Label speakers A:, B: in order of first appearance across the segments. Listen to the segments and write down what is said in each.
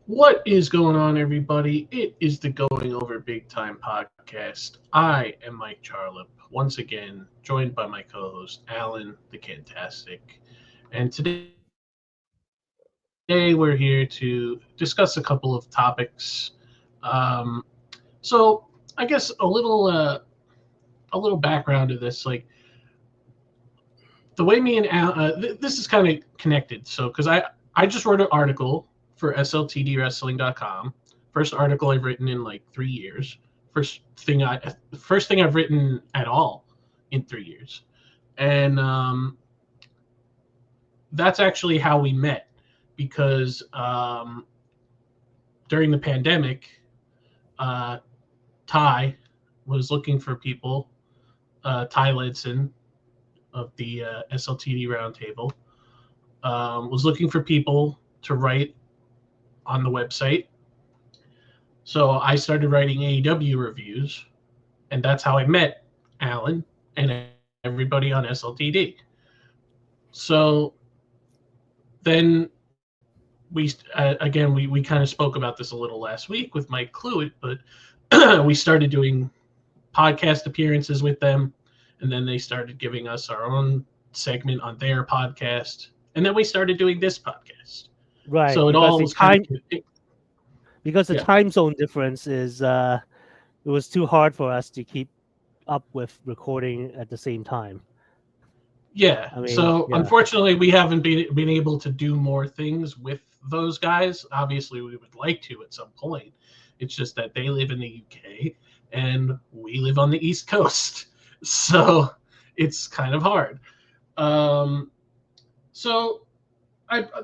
A: What is going on, everybody? It is the Going Over Big Time podcast. I am Mike Charlip, once again joined by my co-host Alan the Fantastic, and today we're here to discuss a couple of topics. Um, so I guess a little background to this, like the way me and Alan, this is kind of connected. So because I just wrote an article for sltdwrestling.com. First article I've written in like 3 years. First thing I've written at all in 3 years. And that's actually how we met, because during the pandemic, Ty was looking for people. Ty Ledson of the SLTD Roundtable was looking for people to write on the website. So I started writing AEW reviews, and that's how I met Alan and everybody on SLTD. So then we kind of spoke about this a little last week with Mike Cluett, but we started doing podcast appearances with them, and then they started giving us our own segment on their podcast, and then we started doing this podcast.
B: Right,
A: So it all was
B: because the
A: yeah.
B: time zone difference is it was too hard for us to keep up with recording at the same time.
A: Yeah.
B: I mean,
A: So
B: yeah.
A: unfortunately, we haven't been able to do more things with those guys. Obviously, we would like to at some point. It's just that they live in the UK and we live on the East Coast, so it's kind of hard. So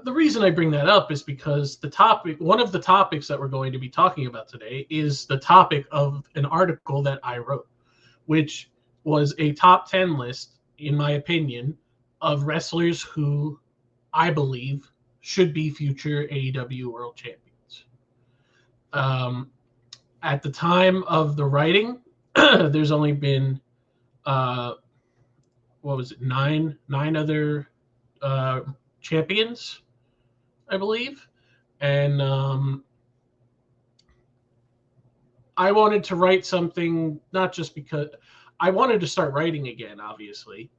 A: the reason I bring that up is because one of the topics that we're going to be talking about today is the topic of an article that I wrote, which was a top 10 list, in my opinion, of wrestlers who I believe should be future AEW World Champions. At the time of the writing, there's only been nine other champions, I believe, and I wanted to write something, not just because I wanted to start writing again, obviously,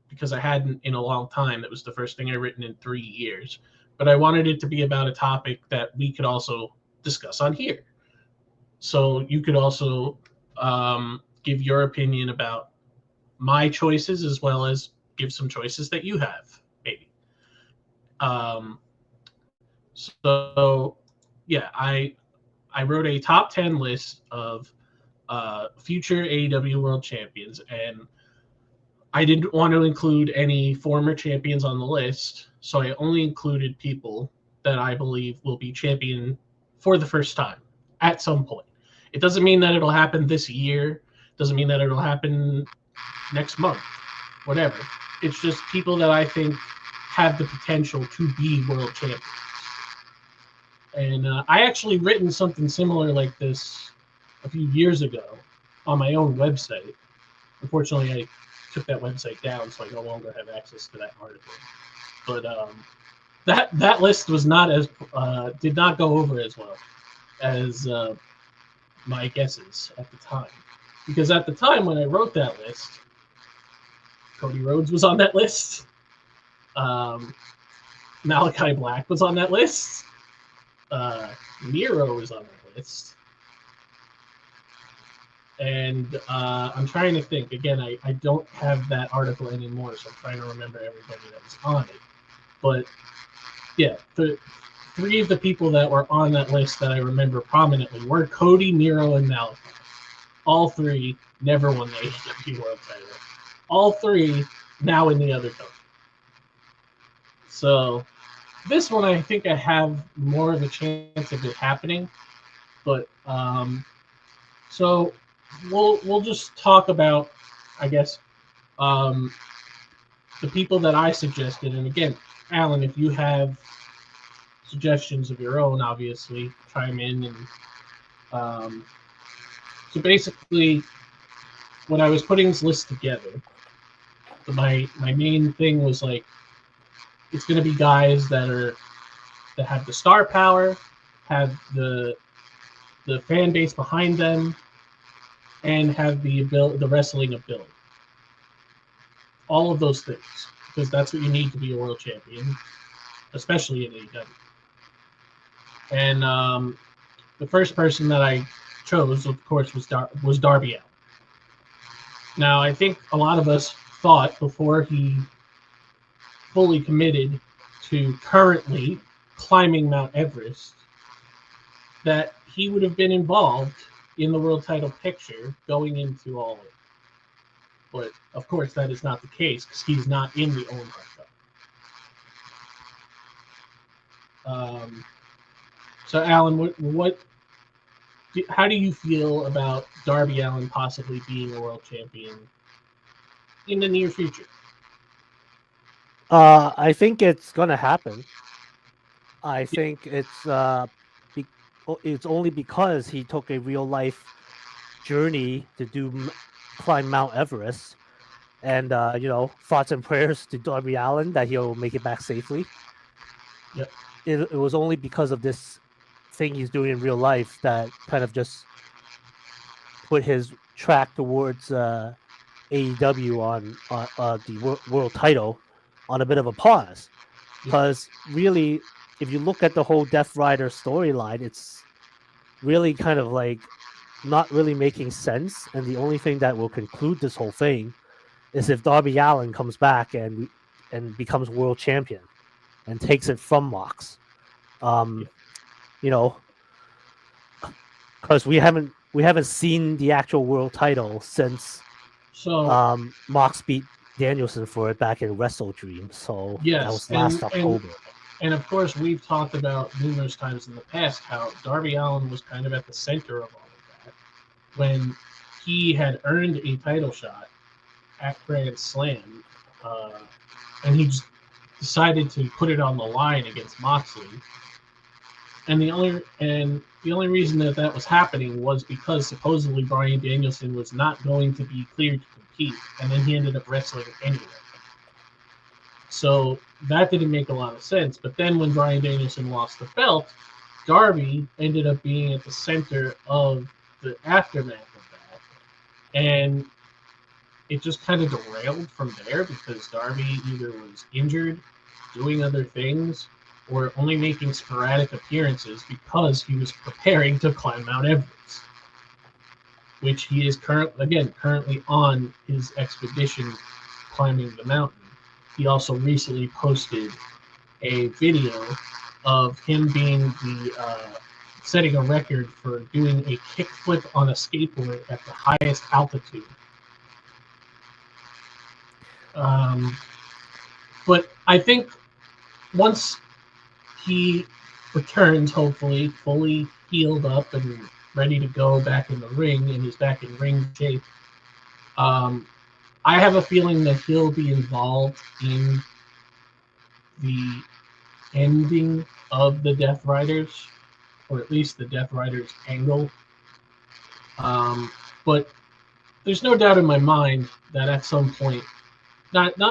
A: because I hadn't in a long time. That was the first thing I written in 3 years, but I wanted it to be about a topic that we could also discuss on here. So you could also give your opinion about my choices, as well as give some choices that you have, maybe. So yeah, I wrote a top 10 list of future AEW World Champions, and I didn't want to include any former champions on the list, so I only included people that I believe will be champion for the first time at some point. It doesn't mean that it'll happen this year, doesn't mean that it'll happen next month, whatever. It's just people that I think have the potential to be world champions. And I actually written something similar like this a few years ago on my own website. Unfortunately, I took that website down, so I no longer have access to that article. But that list was not as did not go over as well as my guesses at the time, because at the time when I wrote that list, Cody Rhodes was on that list. Malachi Black was on that list. Miro was on that list. And I'm trying to think. Again, I don't have that article anymore, so I'm trying to remember everybody that was on it. But yeah, the three of the people that were on that list that I remember prominently were Cody, Miro, and Malachi. All three never won the AEW World Title. All three now in the other company. So this one, I think I have more of a chance of it happening. But so we'll just talk about, I guess, the people that I suggested. And again, Alan, if you have suggestions of your own, obviously chime in. And so basically, when I was putting this list together, my main thing was like, it's going to be guys that have the star power, have the fan base behind them, and have the wrestling ability. All of those things, because that's what you need to be a world champion, especially in AEW. And the first person that I chose, of course, was Darby Allin. Now, I think a lot of us thought before he fully committed to currently climbing Mount Everest that he would have been involved in the world title picture going into all of it. But, of course, that is not the case because he's not in the Owen Hart Cup. So, Alan, how do you feel about Darby Allin possibly being a world champion in the near future?
B: I think it's gonna happen. I think it's only because he took a real life journey to climb Mount Everest, and thoughts and prayers to Darby Allin that he'll make it back safely.
A: Yep.
B: It was only because of this thing he's doing in real life that kind of just put his track towards AEW on the world title on a bit of a pause. Because really, if you look at the whole Death Rider storyline, it's really kind of like not really making sense. And the only thing that will conclude this whole thing is if Darby Allin comes back and becomes world champion and takes it from Mox. Because we haven't seen the actual world title since Mox beat Danielson for it back in Wrestle Dream. So
A: yes,
B: that was last October.
A: And of course, we've talked about numerous times in the past how Darby Allin was kind of at the center of all of that when he had earned a title shot at Grand Slam, and he just decided to put it on the line against Moxley. And the only reason that was happening was because supposedly Bryan Danielson was not going to be cleared to compete, and then he ended up wrestling anyway. So that didn't make a lot of sense. But then when Bryan Danielson lost the belt, Darby ended up being at the center of the aftermath of that. And it just kind of derailed from there because Darby either was injured, doing other things, or only making sporadic appearances because he was preparing to climb Mount Everest, which he is currently on his expedition climbing the mountain. He also recently posted a video of him being setting a record for doing a kickflip on a skateboard at the highest altitude. But I think once he returns, hopefully, fully healed up and ready to go back in the ring and is back in ring shape, I have a feeling that he'll be involved in the ending of the Death Riders, or at least the Death Riders angle. But there's no doubt in my mind that at some point,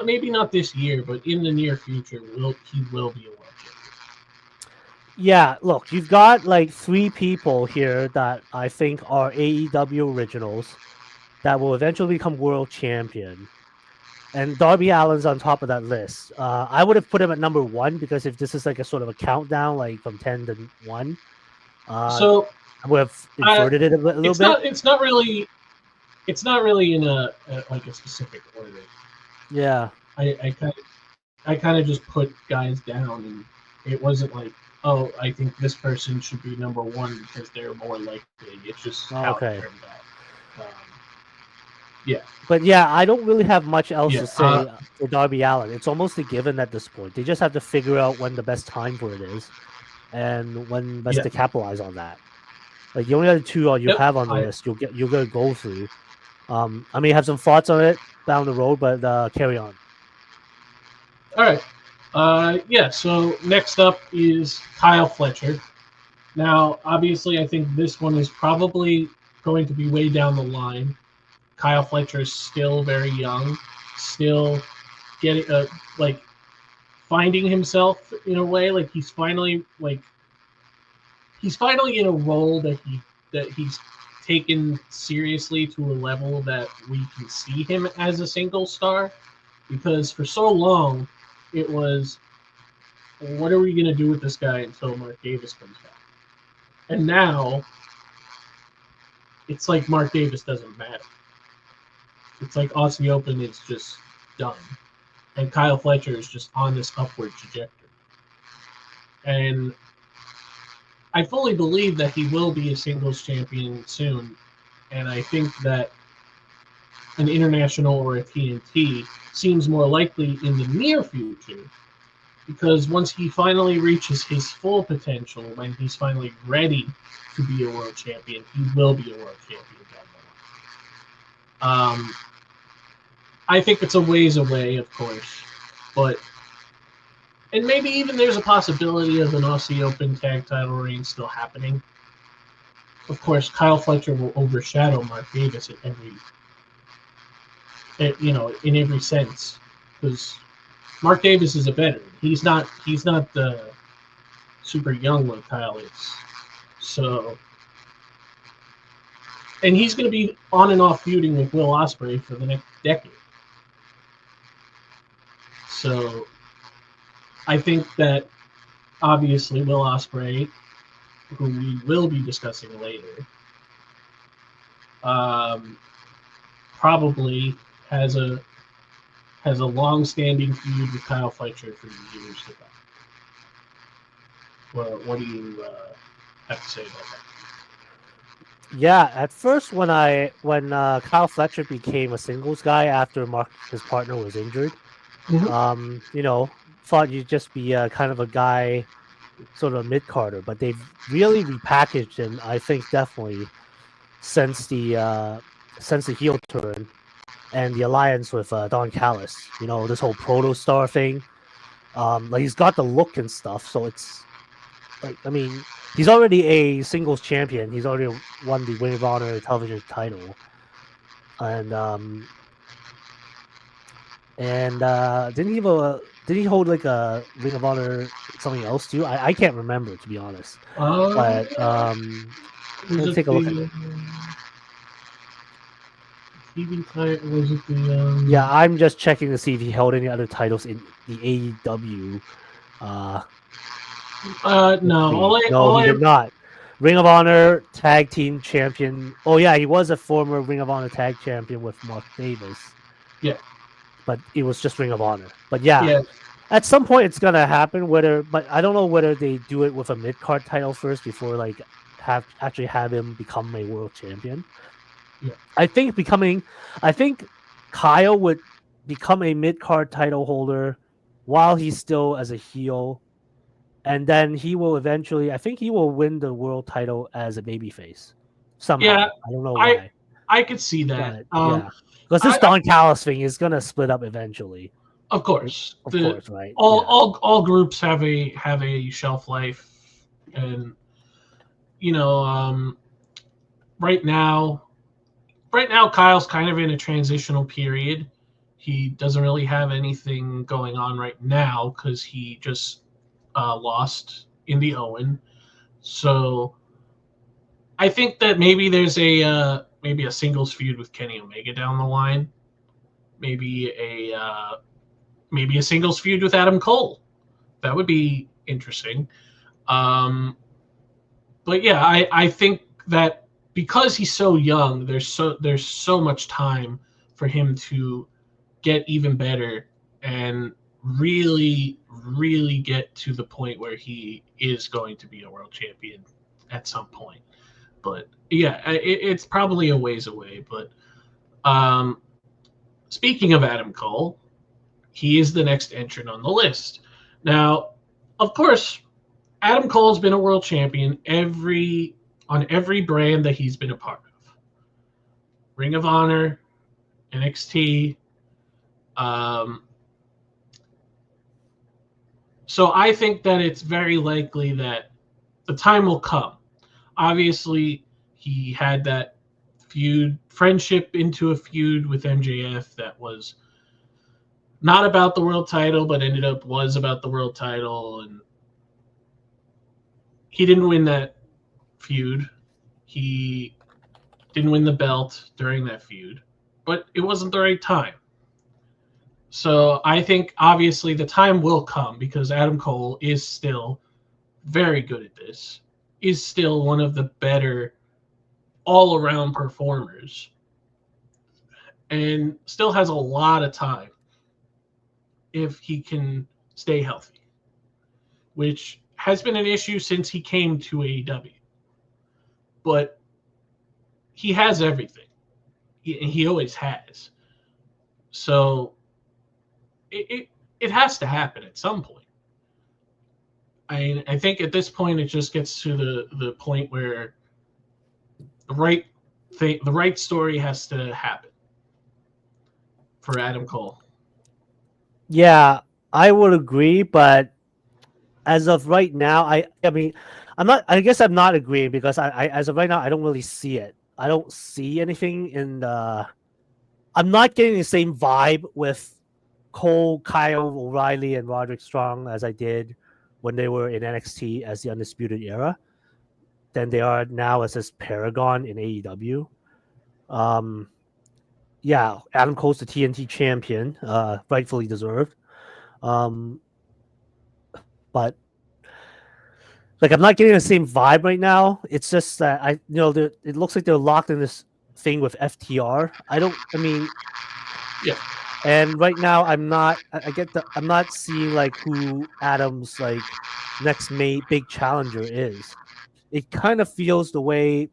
A: maybe not this year, but in the near future, he will be a world champion.
B: Yeah, look, you've got like 3 people here that I think are AEW originals that will eventually become world champion. And Darby Allin's on top of that list. I would have put him at number 1 because if this is like a sort of a countdown, like from 10 to 1,
A: so
B: I would have inverted it a little bit.
A: It's not really in a specific order.
B: Yeah,
A: I kind of just put guys down, and it wasn't like, oh, I think this person should be number 1 because they're more likely. It's just how it turned out. Yeah.
B: But yeah, I don't really have much else to say for Darby Allin. It's almost a given at this point. They just have to figure out when the best time for it is and when best to capitalize on that. Like the only other 2 you have on the list, you're gonna go through. I may have some thoughts on it down the road, but carry on.
A: All right. So next up is Kyle Fletcher. Now, obviously, I think this one is probably going to be way down the line. Kyle Fletcher is still very young, still getting finding himself in a way. Like he's finally he's finally in a role that he's taken seriously to a level that we can see him as a single star, because for so long it was, what are we going to do with this guy until Mark Davis comes back? And now it's like Mark Davis doesn't matter. It's like Aussie Open is just done, and Kyle Fletcher is just on this upward trajectory. And I fully believe that he will be a singles champion soon, and I think that an international or a TNT seems more likely in the near future, because once he finally reaches his full potential, when he's finally ready to be a world champion, he will be a world champion down the line. I think it's a ways away, of course, and maybe even there's a possibility of an Aussie Open tag title reign still happening. Of course, Kyle Fletcher will overshadow Mark Davis in every sense, because Mark Davis is a veteran. He's not super young like Kyle is. So, and he's going to be on and off feuding with Will Ospreay for the next decade. So, I think that obviously Will Ospreay, who we will be discussing later, probably has a long-standing feud with Kyle Fletcher for years to come. Well, what do you have to say about that?
B: Yeah, at first when Kyle Fletcher became a singles guy after his partner was injured, thought you'd just be kind of a guy, sort of a mid-carder, but they've really repackaged him, I think, definitely since the heel turn and the alliance with Don Callis. This whole Proto Star thing. Like, he's got the look and stuff, so it's like, I mean, he's already a singles champion. He's already won the Ring of Honor television title, and did he hold like a Ring of Honor something else too? I can't remember, to be honest. But let's take a look at it.
A: TV title, was it the
B: Yeah, I'm just checking to see if he held any other titles in the AEW.
A: No,
B: he did not. Ring of Honor Tag Team Champion. Oh yeah, he was a former Ring of Honor Tag Champion with Mark Davis.
A: Yeah.
B: But it was just Ring of Honor. But yeah. At some point it's gonna happen. But I don't know whether they do it with a mid card title first before like have him become a world champion.
A: Yeah.
B: I think Kyle would become a mid card title holder while he's still as a heel, and then he will eventually. I think he will win the world title as a babyface somehow.
A: Yeah,
B: I don't know why.
A: I could see that.
B: Yeah, because this Don Callis thing is gonna split up eventually.
A: Of course,
B: right?
A: All groups have a shelf life, and right now Kyle's kind of in a transitional period. He doesn't really have anything going on right now because he just lost Indy Owen. So I think that maybe there's a singles feud with Kenny Omega down the line. Maybe a singles feud with Adam Cole. That would be interesting. But yeah, I think that because he's so young, there's so much time for him to get even better and really, really get to the point where he is going to be a world champion at some point. But yeah, it's probably a ways away. But speaking of Adam Cole, he is the next entrant on the list. Now, of course, Adam Cole's been a world champion on every brand that he's been a part of. Ring of Honor, NXT. So I think that it's very likely that the time will come. Obviously, he had that friendship into a feud with MJF that was not about the world title, but was about the world title, and he didn't win that feud. He didn't win the belt during that feud, but it wasn't the right time. So I think obviously the time will come because Adam Cole is still very good at this, is still one of the better all around performers, and still has a lot of time if he can stay healthy, which has been an issue since he came to AEW. But he has everything, he always has. So it has to happen at some point. I think at this point it just gets to the point where the right thing, the right story has to happen for Adam Cole.
B: Yeah, I would agree, but as of right now, I mean, I'm not. I guess I'm not agreeing because I as of right now, I don't really see it. I don't see anything in the. I'm not getting the same vibe with Cole, Kyle O'Reilly, and Roderick Strong as I did when they were in NXT as the Undisputed Era than they are now as this Paragon in AEW. Yeah, Adam Cole's the TNT champion, rightfully deserved. But like I'm not getting the same vibe right now. It's just that it looks like they're locked in this thing with FTR. I mean,
A: Yeah.
B: and right now I'm not. I'm not seeing like who Adam's like next big challenger is. It kind of feels the way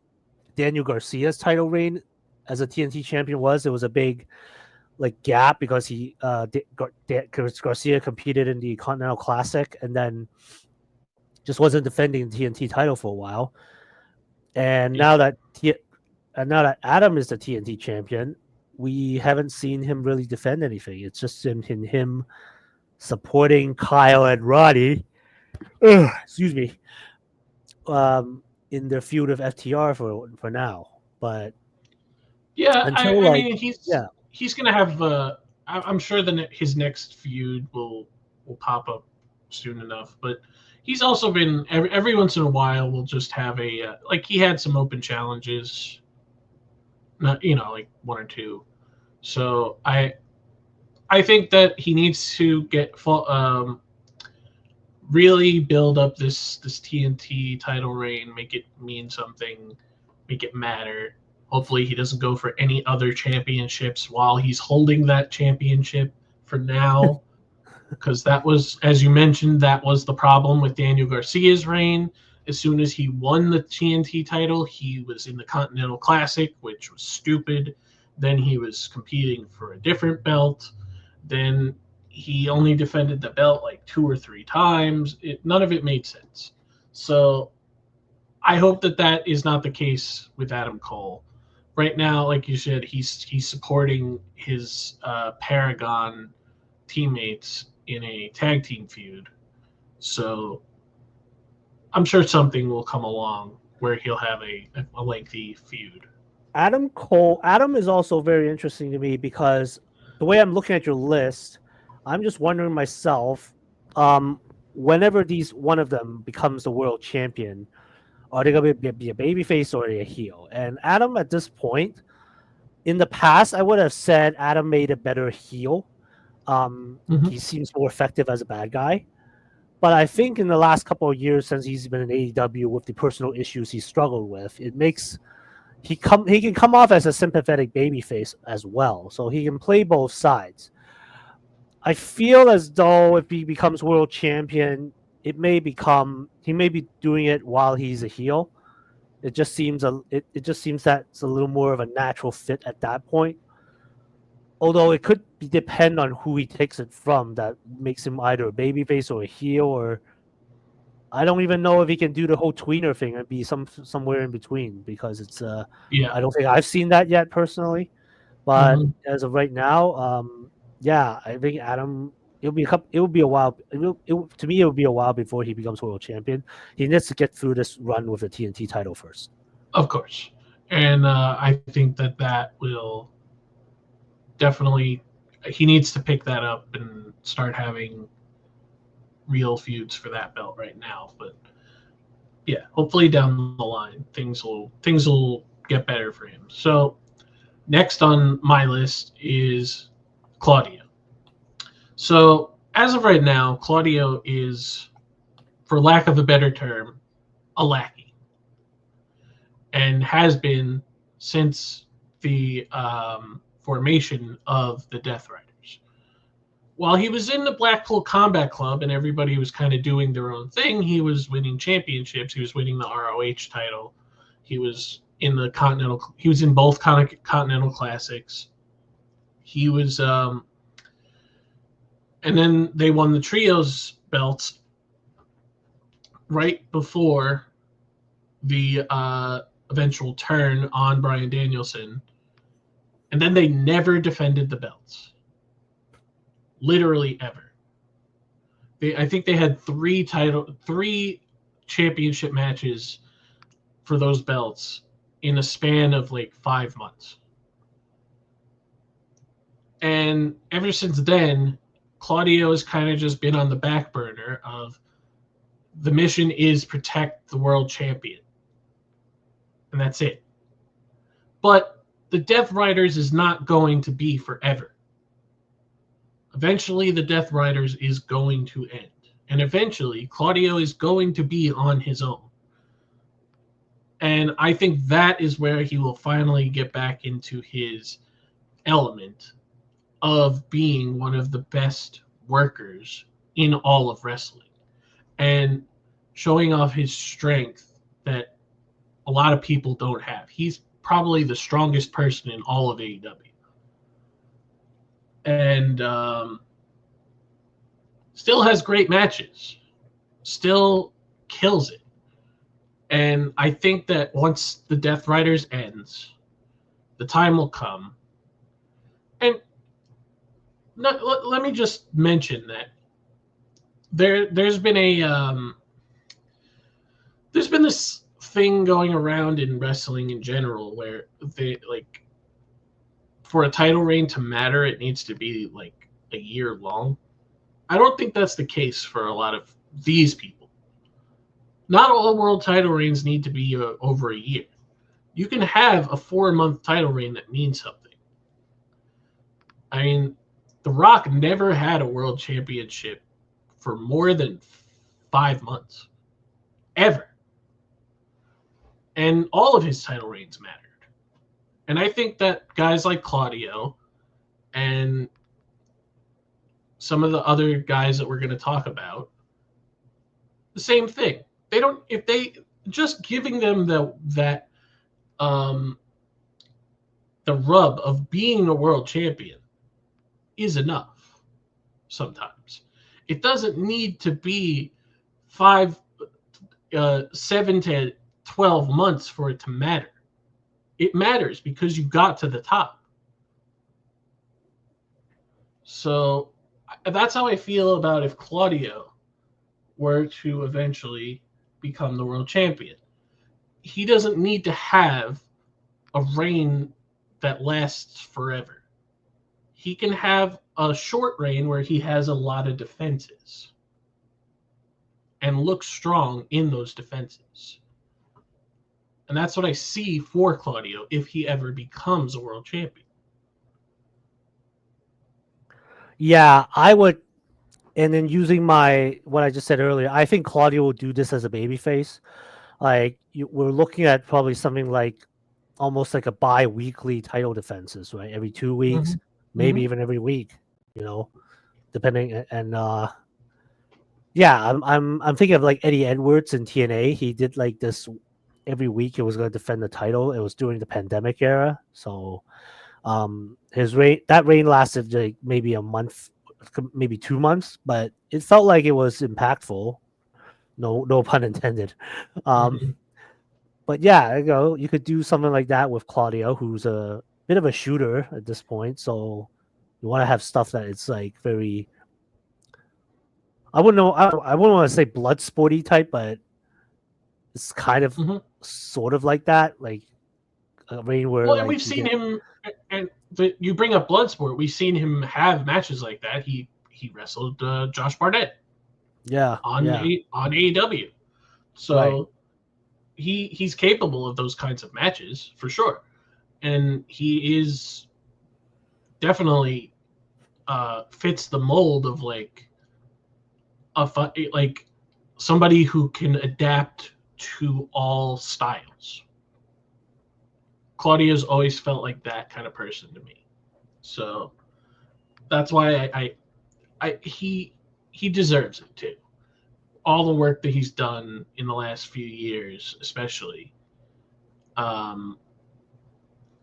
B: Daniel Garcia's title reign as a TNT champion was. It was a big like gap because Garcia competed in the Continental Classic and then just wasn't defending the TNT title for a while. And
A: Yeah.
B: now that Adam is the TNT champion, we haven't seen him really defend anything. It's just him supporting Kyle and Roddy. Excuse me. In their feud of FTR for now, but
A: Yeah,
B: until
A: I
B: like
A: mean he's gonna have. I'm sure his next feud will pop up soon enough. But he's also been every once in a while will just have a like he had some open challenges, not like one or two. So I think that he needs to really build up this TNT title reign, make it mean something, make it matter. Hopefully, he doesn't go for any other championships while he's holding that championship for now, because that was, as you mentioned, that was the problem with Daniel Garcia's reign. As soon as he won the TNT title, he was in the Continental Classic, which was stupid. Then he was competing for a different belt. Then he only defended the belt like 2 or 3 times. None of it made sense. So I hope that is not the case with Adam Cole. Right now, like you said, he's supporting his Paragon teammates in a tag team feud. So I'm sure something will come along where he'll have a lengthy feud.
B: Adam is also very interesting to me because the way I'm looking at your list, I'm just wondering myself, whenever one of them becomes the world champion, are they going to be a babyface or a heel? And Adam, at this point, in the past, I would have said Adam made a better heel.
A: Mm-hmm.
B: He seems more effective as a bad guy. But I think in the last couple of years since he's been in AEW with the personal issues he struggled with, it makes he can come off as a sympathetic babyface as well. So he can play both sides. I feel as though if he becomes world champion, he may be doing it while he's a heel. It just seems it just seems that it's a little more of a natural fit at that point. Although it could depend on who he takes it from that makes him either a babyface or a heel, or I don't even know if he can do the whole tweener thing and be somewhere in between because it's
A: Yeah.
B: I don't think I've seen that yet personally. But
A: Mm-hmm.
B: as of right now, yeah, I think Adam. It will be a while. To me, it will be a while before he becomes world champion. He needs to get through this run with the TNT title first.
A: Of course. And I think that will definitely, he needs to pick that up and start having real feuds for that belt right now. But yeah, hopefully down the line things will get better for him. So next on my list is Claudio. So as of right now, Claudio is, for lack of a better term, a lackey, and has been since the formation of the Death Riders. While he was in the Blackpool Combat Club and everybody was kind of doing their own thing, he was winning championships. He was winning the ROH title. He was in the Continental. He was in both Continental Classics. He was, and then they won the trios belts right before the eventual turn on Bryan Danielson, and then they never defended the belts. Literally ever. I think they had three championship matches for those belts in a span of like 5 months. And ever since then, Claudio has kind of just been on the back burner of the mission is protect the world champion. And that's it. But the Death Riders is not going to be forever. Eventually, the Death Riders is going to end. And eventually, Claudio is going to be on his own. And I think that is where he will finally get back into his element of being one of the best workers in all of wrestling and showing off his strength that a lot of people don't have. He's probably the strongest person in all of AEW. And still has great matches. Still kills it. And I think that once the Death Riders ends, the time will come. And let me just mention that there's been this thing going around in wrestling in general where they like, for a title reign to matter, it needs to be like a year long. I don't think that's the case for a lot of these people. Not all world title reigns need to be over a year. You can have a 4-month title reign that means something. I mean, The Rock never had a world championship for more than 5 months. Ever. And all of his title reigns mattered. And I think that guys like Claudio and some of the other guys that we're going to talk about, the same thing. They don't, if they just giving them the rub of being a world champion is enough. Sometimes it doesn't need to be 7 to 12 months for it to matter. It matters because you got to the top. So that's how I feel about if Claudio were to eventually become the world champion. He doesn't need to have a reign that lasts forever. He can have a short reign where he has a lot of defenses and looks strong in those defenses. And that's what I see for Claudio if he ever becomes a world champion.
B: Yeah, I would. And then using what I just said earlier, I think Claudio will do this as a babyface. Like we're looking at probably something like almost like a bi-weekly title defenses, right? Every 2 weeks, maybe even every week, depending. And yeah, I'm thinking of like Eddie Edwards in TNA. He did like this every week. He was going to defend the title. It was during the pandemic era, so his reign lasted like maybe a month, maybe 2 months, but it felt like it was impactful. No pun intended. But yeah, you could do something like that with Claudio, who's a bit of a shooter at this point. So you want to have stuff that it's like very, I wouldn't want to say blood sporty type, but it's kind of sort of like that, like a reign where.
A: Well, and we've seen him, and you bring up Bloodsport. We've seen him have matches like that. He wrestled Josh Barnett.
B: Yeah.
A: On AEW. So he's capable of those kinds of matches for sure, and he is definitely fits the mold of like like somebody who can adapt to all styles. Claudio's always felt like that kind of person to me, so that's why he deserves it too. All the work that he's done in the last few years, especially. Um,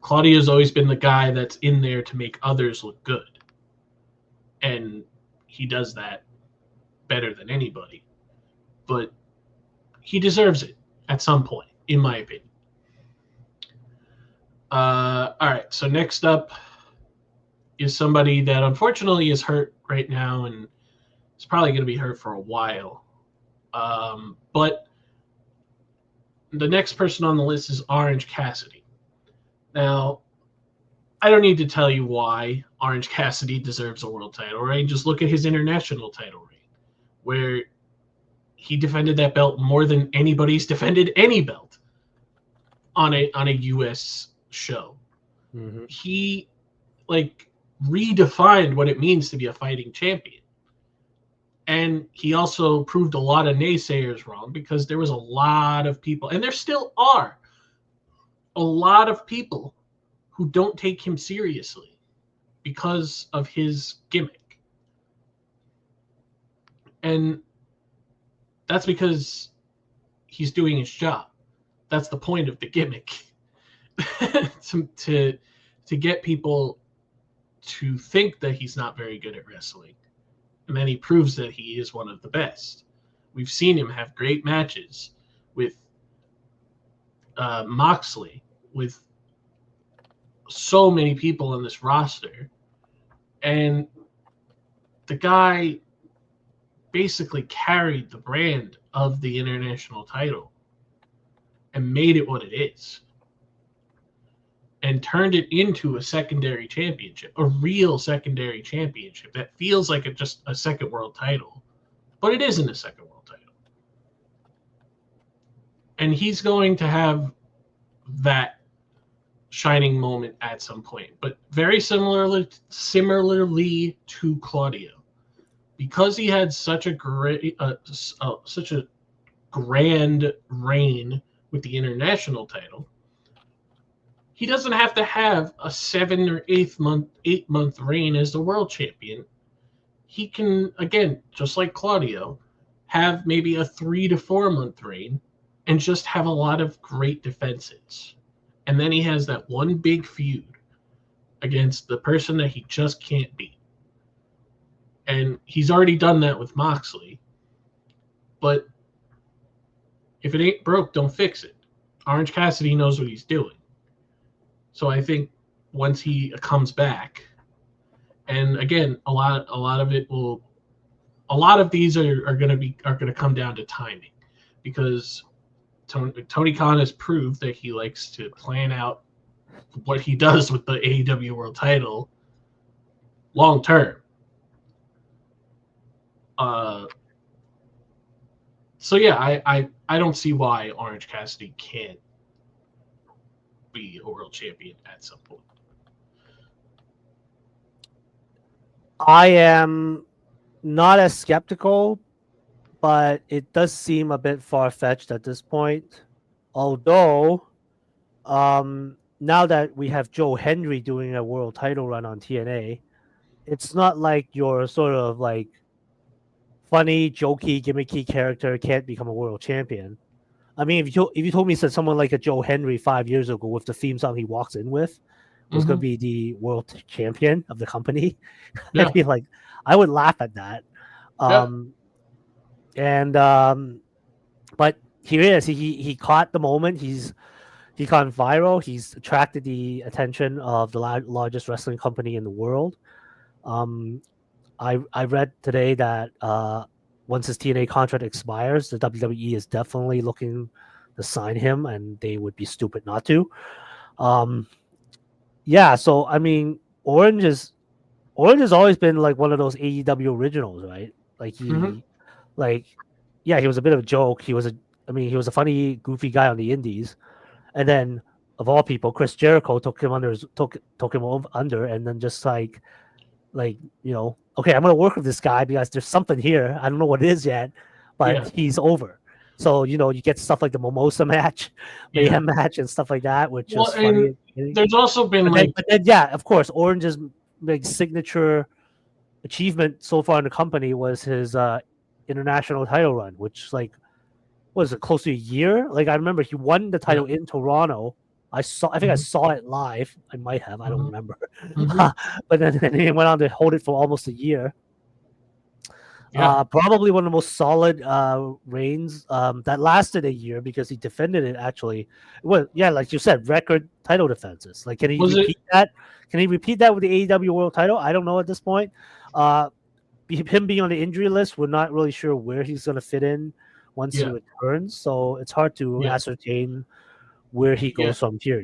A: Claudio's always been the guy that's in there to make others look good, and he does that better than anybody. But he deserves it at some point, in my opinion. All right, so next up is somebody that unfortunately is hurt right now and is probably going to be hurt for a while. But the next person on the list is Orange Cassidy. Now, I don't need to tell you why Orange Cassidy deserves a world title, right? Just look at his international title reign, where he defended that belt more than anybody's defended any belt on a US show.
B: Mm-hmm.
A: He like redefined what it means to be a fighting champion. And he also proved a lot of naysayers wrong, because there was a lot of people, and there still are a lot of people who don't take him seriously because of his gimmick. And that's because he's doing his job. That's the point of the gimmick. to get people to think that he's not very good at wrestling. And then he proves that he is one of the best. We've seen him have great matches with Moxley, with so many people on this roster. And the guy basically carried the brand of the international title and made it what it is. And turned it into a secondary championship, a real secondary championship that feels like just a second world title, but it isn't a second world title. And he's going to have that shining moment at some point, but very similarly to Claudio, because he had such a great, such a grand reign with the international title. He doesn't have to have a 7 or 8 month reign as the world champion. He can, again, just like Claudio, have maybe a 3 to 4 month reign and just have a lot of great defenses. And then he has that one big feud against the person that he just can't beat. And he's already done that with Moxley. But if it ain't broke, don't fix it. Orange Cassidy knows what he's doing. So I think once he comes back, and again, a lot of these are going to come down to timing, because Tony Khan has proved that he likes to plan out what he does with the AEW World Title long term. So yeah, I don't see why Orange Cassidy can't be a world champion at some point.
B: I am not as skeptical, but it does seem a bit far-fetched at this point. Although, now that we have Joe Hendry doing a world title run on TNA, it's not like your sort of like funny, jokey, gimmicky character can't become a world champion. I mean, if you told me that someone like a Joe Hendry 5 years ago with the theme song he walks in with was going to be the world champion of the company,
A: Yeah.
B: I'd be like, I would laugh at that. But here he is. He caught the moment. He's gone viral. He's attracted the attention of the largest wrestling company in the world. I read today that once his TNA contract expires, the WWE is definitely looking to sign him, and they would be stupid not to. Yeah, so I mean, Orange has always been like one of those AEW originals, right? Like he was a bit of a joke. He was I mean, he was a funny, goofy guy on the Indies, and then of all people, Chris Jericho took him under, and then just like okay, I'm gonna work with this guy because there's something here. I don't know what it is yet, but
A: Yeah,
B: he's over. So you get stuff like the Mimosa match,
A: yeah.
B: Mayhem match, and stuff like that, which
A: Well,
B: is
A: and
B: funny.
A: there's also been
B: But then,
A: like,
B: but then, yeah, of course, Orange's like signature achievement so far in the company was his international title run, which was it close to a year? Like I remember he won the
A: yeah,
B: title in Toronto. I think I
A: mhm,
B: saw it live. I might have. I don't
A: mhm,
B: remember.
A: mhm,
B: But then he went on to hold it for almost a year.
A: yeah,
B: Probably one of the most solid reigns that lasted a year because he defended it actually. Well, yeah, like you said, record title defenses. Like, can he
A: was it?
B: repeat that? Can he repeat that with the AEW World Title? I don't know at this point. Uh, him being on the injury list, we're not really sure where he's going to fit in once he
A: Yeah,
B: returns. So it's hard to
A: yeah,
B: ascertain where he
A: yeah.
B: goes from here.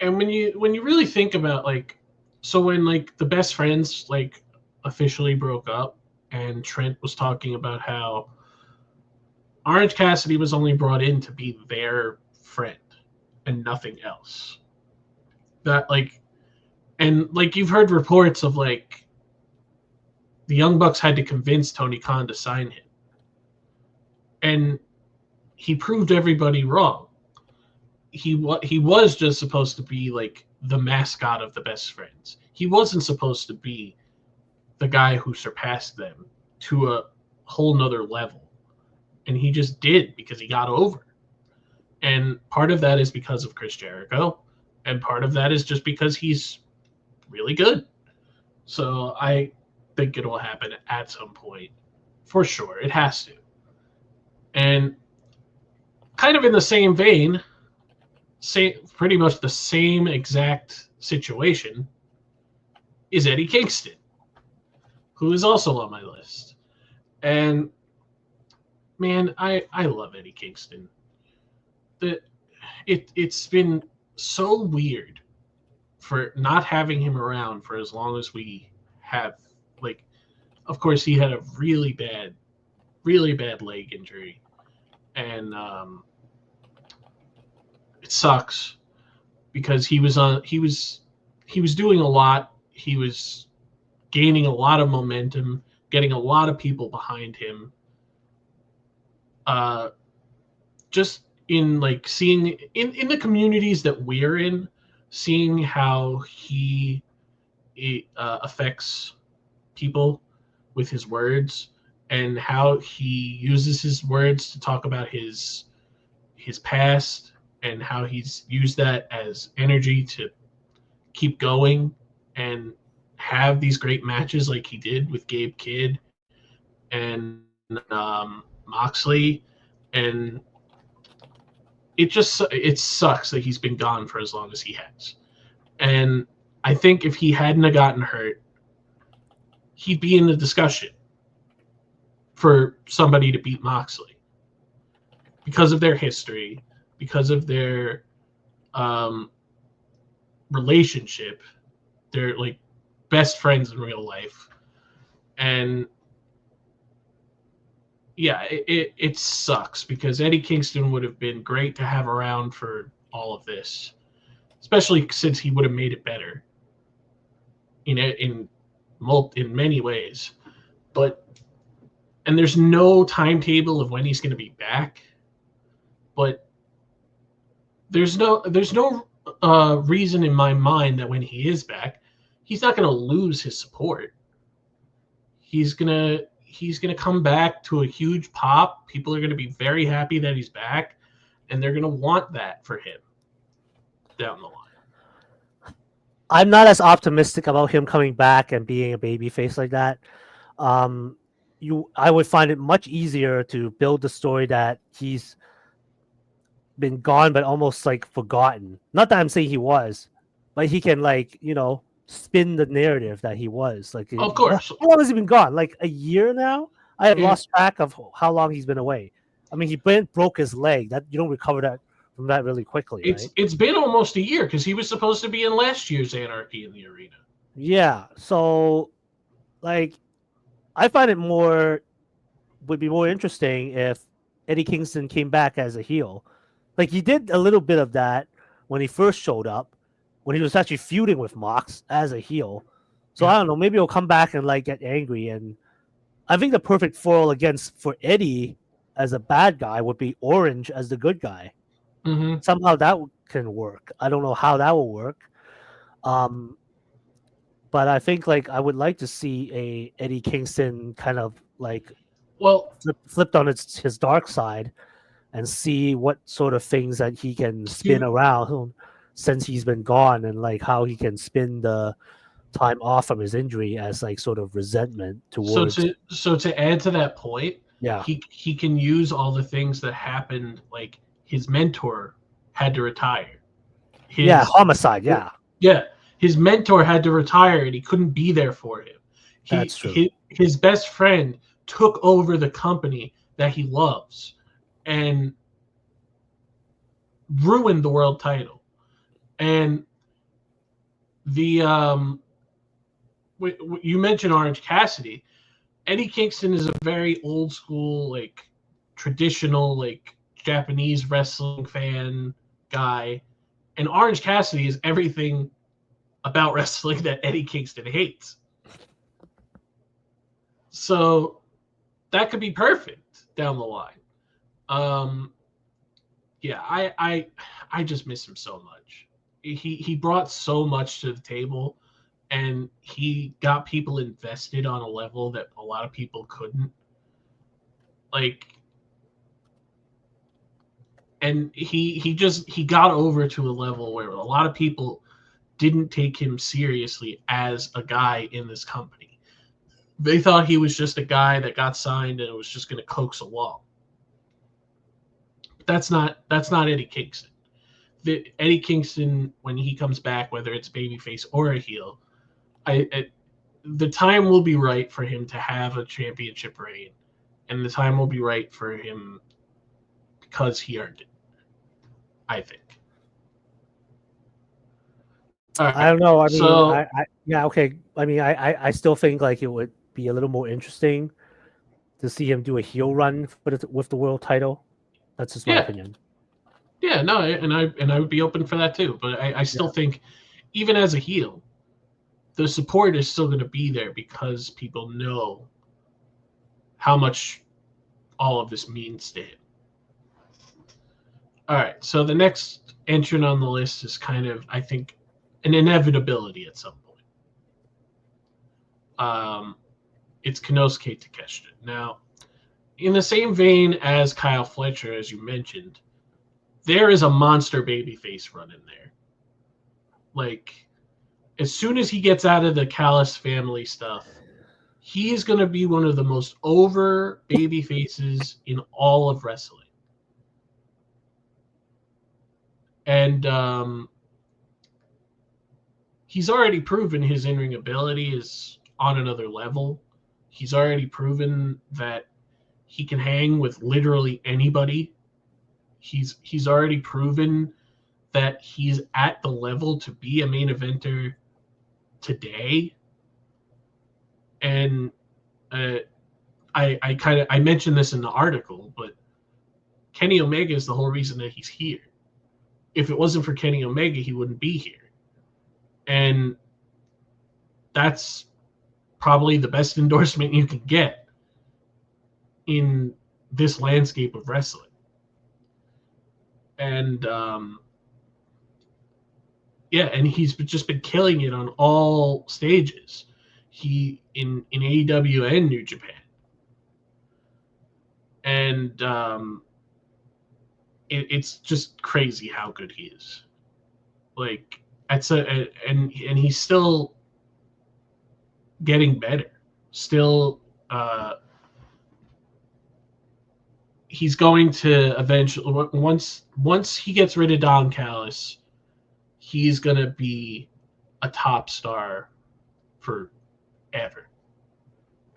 A: And when you really think about like, so when like the best friends like officially broke up, and Trent was talking about how Orange Cassidy was only brought in to be their friend and nothing else. That like, and like you've heard reports of like the Young Bucks had to convince Tony Khan to sign him, and he proved everybody wrong. He was just supposed to be like the mascot of the best friends. He wasn't supposed to be the guy who surpassed them to a whole nother level. And he just did because he got over. And part of that is because of Chris Jericho, and part of that is just because he's really good. So I think it will happen at some point. For sure. It has to. And kind of in the same vein, pretty much the same exact situation is Eddie Kingston, who is also on my list. And man, I love Eddie Kingston. It's been so weird for not having him around for as long as we have. Like, of course, he had a really bad leg injury, and it sucks because he was doing a lot. He was gaining a lot of momentum, getting a lot of people behind him. Uh, just in like seeing in the communities that we're in, seeing how he affects people with his words, and how he uses his words to talk about his past, and how he's used that as energy to keep going and have these great matches like he did with Gabe Kidd and Moxley. And it sucks that he's been gone for as long as he has. And I think if he hadn't have gotten hurt, he'd be in the discussion for somebody to beat Moxley because of their history, because of their um, relationship. They're like best friends in real life. And yeah, it sucks because Eddie Kingston would have been great to have around for all of this, especially since he would have made it better in many ways. But and there's no timetable of when he's going to be back, but there's no reason in my mind that when he is back, he's not going to lose his support. He's gonna come back to a huge pop. People are gonna be very happy that he's back, and they're gonna want that for him down the line.
B: I'm not as optimistic about him coming back and being a baby face like that. Um, I would find it much easier to build the story that he's been gone but almost like forgotten. Not that I'm saying he was, but he can spin the narrative that he was. Like,
A: Of course,
B: how long has he been gone? Like a year now. I have
A: and
B: lost track of how long he's been away. I mean, broke his leg. That you don't recover that from that really quickly,
A: it's
B: right?
A: it's been almost a year because he was supposed to be in last year's Anarchy in the Arena.
B: Yeah. So, like, I find it more would be more interesting if Eddie Kingston came back as a heel. Like he did a little bit of that when he first showed up, when he was actually feuding with Mox as a heel. So I don't know, maybe he'll come back and like get angry. And I think the perfect foil against for Eddie as a bad guy would be Orange as the good guy.
A: Mm-hmm.
B: Somehow that can work. I don't know how that will work. But I think like I would like to see a Eddie Kingston kind of like
A: Well,
B: flipped on his dark side and see what sort of things that he can spin
A: you
B: around since he's been gone, and like how he can spin the time off from his injury as like sort of resentment
A: so
B: towards
A: to add to that point,
B: yeah
A: he can use all the things that happened. Like his mentor had to retire. His
B: homicide
A: yeah, his mentor had to retire and he couldn't be there for him.
B: That's true.
A: His best friend took over the company that he loves and ruined the world title. And the you mentioned Orange Cassidy. Eddie Kingston is a very old school, like traditional, like Japanese wrestling fan guy, and Orange Cassidy is everything about wrestling that Eddie Kingston hates. So that could be perfect down the line. Yeah, I just miss him so much. He brought so much to the table, and he got people invested on a level that a lot of people couldn't. Like, and he got over to a level where a lot of people didn't take him seriously as a guy in this company. They thought he was just a guy that got signed and was just going to coax along. But that's not Eddie Kingston. Eddie Kingston, when he comes back, whether it's babyface or a heel, the time will be right for him to have a championship reign, and the time will be right for him because he earned it. I think. All right.
B: I don't know. I mean,
A: So
B: yeah, okay. I mean, I still think like it would be a little more interesting to see him do a heel run with the world title. That's just my
A: yeah,
B: opinion.
A: yeah, no, and I would be open for that too. But I still think, even as a heel, the support is still going to be there because people know how much all of this means to him. All right, so the next entrant on the list is kind of, I think, an inevitability at some point. It's Konosuke Takeshita. Now, in the same vein as Kyle Fletcher, as you mentioned, there is a monster babyface running there. Like, as soon as he gets out of the Callis family stuff, he is going to be one of the most over baby faces in all of wrestling. And he's already proven his in-ring ability is on another level. He's already proven that he can hang with literally anybody. He's already proven that he's at the level to be a main eventer today. And I mentioned this in the article, but Kenny Omega is the whole reason that he's here. If it wasn't for Kenny Omega, he wouldn't be here. And that's probably the best endorsement you can get in this landscape of wrestling. And yeah, and he's just been killing it on all stages. He in AEW and New Japan. And it's just crazy how good he is. Like, and he's still getting better. Still, he's going to eventually, once he gets rid of Don Callis, he's gonna be a top star forever,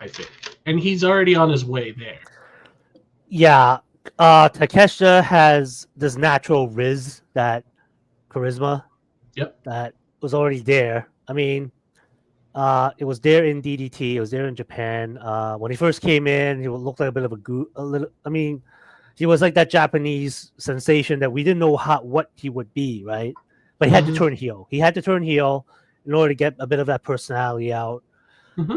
A: I think, and he's already on his way there.
B: Yeah, Takeshita has this natural charisma
A: Yep.
B: that was already there. I mean, it was there in DDT. It was there in Japan. When he first came in, he looked like a bit of a little. I mean, he was like that Japanese sensation that we didn't know what he would be, right? But he had to turn heel. He had to turn heel in order to get a bit of that personality out.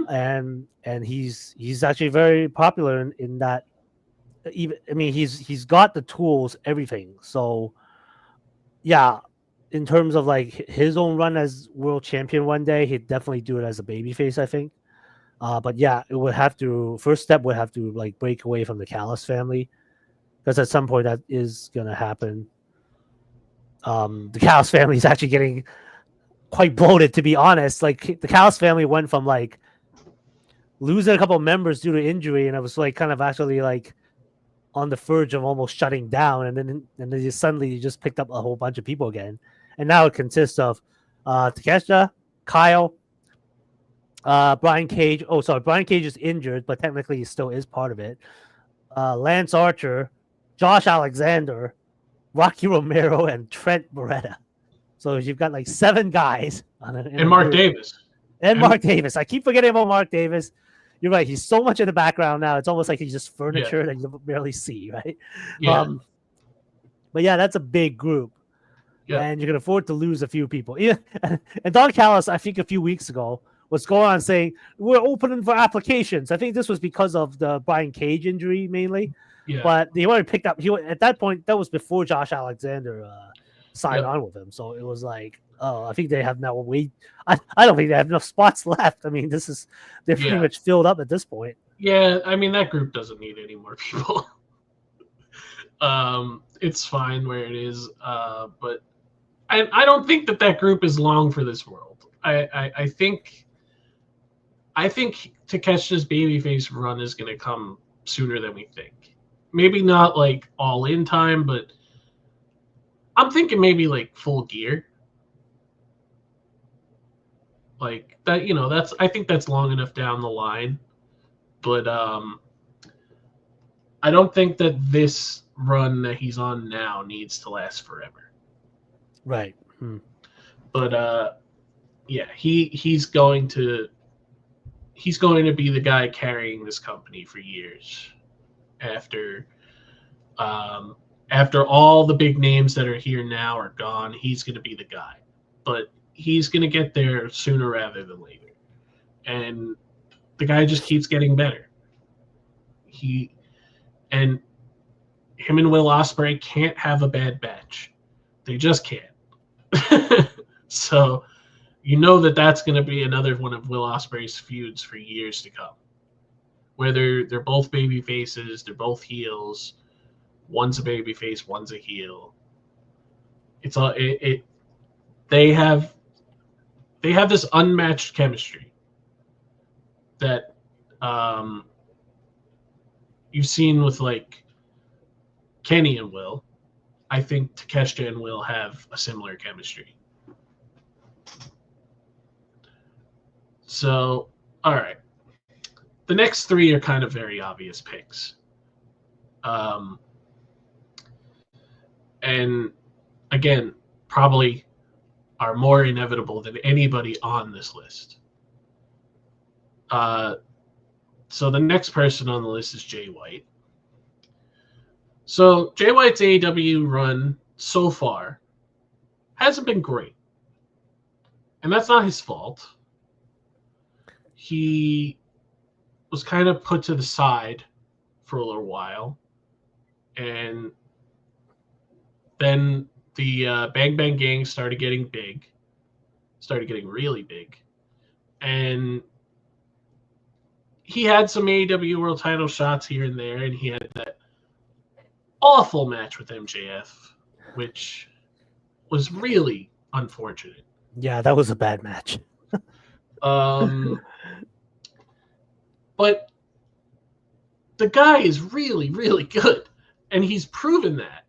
B: And he's actually very popular in that. Even I mean, he's got the tools, everything. So yeah, in terms of like his own run as world champion one day, he'd definitely do it as a babyface, I think. But yeah, it would have to first step would have to like break away from the Callis family, because at some point that is gonna happen. The Callis family is actually getting quite bloated, to be honest. Like the Callis family went from like losing a couple of members due to injury, and it was like kind of actually like on the verge of almost shutting down, and then suddenly you just picked up a whole bunch of people again, and now it consists of Takeshita, Kyle, Brian Cage. Oh, sorry, Brian Cage is injured, but technically he still is part of it. Lance Archer, Josh Alexander, Rocky Romero, and Trent Beretta. So you've got like 7 guys
A: and Mark Davis.
B: And Mark Davis. I keep forgetting about Mark Davis. You're right. He's so much in the background now. It's almost like he's just furniture that you barely see, right?
A: Yeah.
B: But yeah, that's a big group.
A: Yeah.
B: And you can afford to lose a few people. And Don Callis, I think a few weeks ago, was going on saying, we're opening for applications. I think this was because of the Brian Cage injury mainly.
A: Yeah.
B: But they already picked up. At that point, that was before Josh Alexander signed on with him. So it was like, oh, I think they have now I don't think they have enough spots left. I mean, they're pretty much filled up at this point.
A: Yeah, I mean, that group doesn't need any more people. It's fine where it is. But I don't think that group is long for this world. I think Takeshita's babyface run is going to come sooner than we think. Maybe not like all in time, but I'm thinking maybe like Full Gear. Like that, I think that's long enough down the line. But I don't think that this run that he's on now needs to last forever.
B: Right.
A: But yeah, he's going to be the guy carrying this company for years after all the big names that are here now are gone. He's going to be the guy. But he's going to get there sooner rather than later. And the guy just keeps getting better. Him and Will Ospreay can't have a bad match. They just can't. So that's going to be another one of Will Ospreay's feuds for years to come. Whether they're both baby faces, they're both heels. One's a baby face, one's a heel. It's all they have this unmatched chemistry that you've seen with like Kenny and Will. I think Takeshita and Will have a similar chemistry. So, all right. The next 3 are kind of very obvious picks. And again, probably are more inevitable than anybody on this list. So the next person on the list is Jay White. So Jay White's AEW run so far hasn't been great. And that's not his fault. He was kind of put to the side for a little while. And then the Bang Bang Gang started getting really big. And he had some AEW World Title shots here and there, and he had that awful match with MJF, which was really unfortunate.
B: Yeah, that was a bad match.
A: But the guy is really, really good, and he's proven that,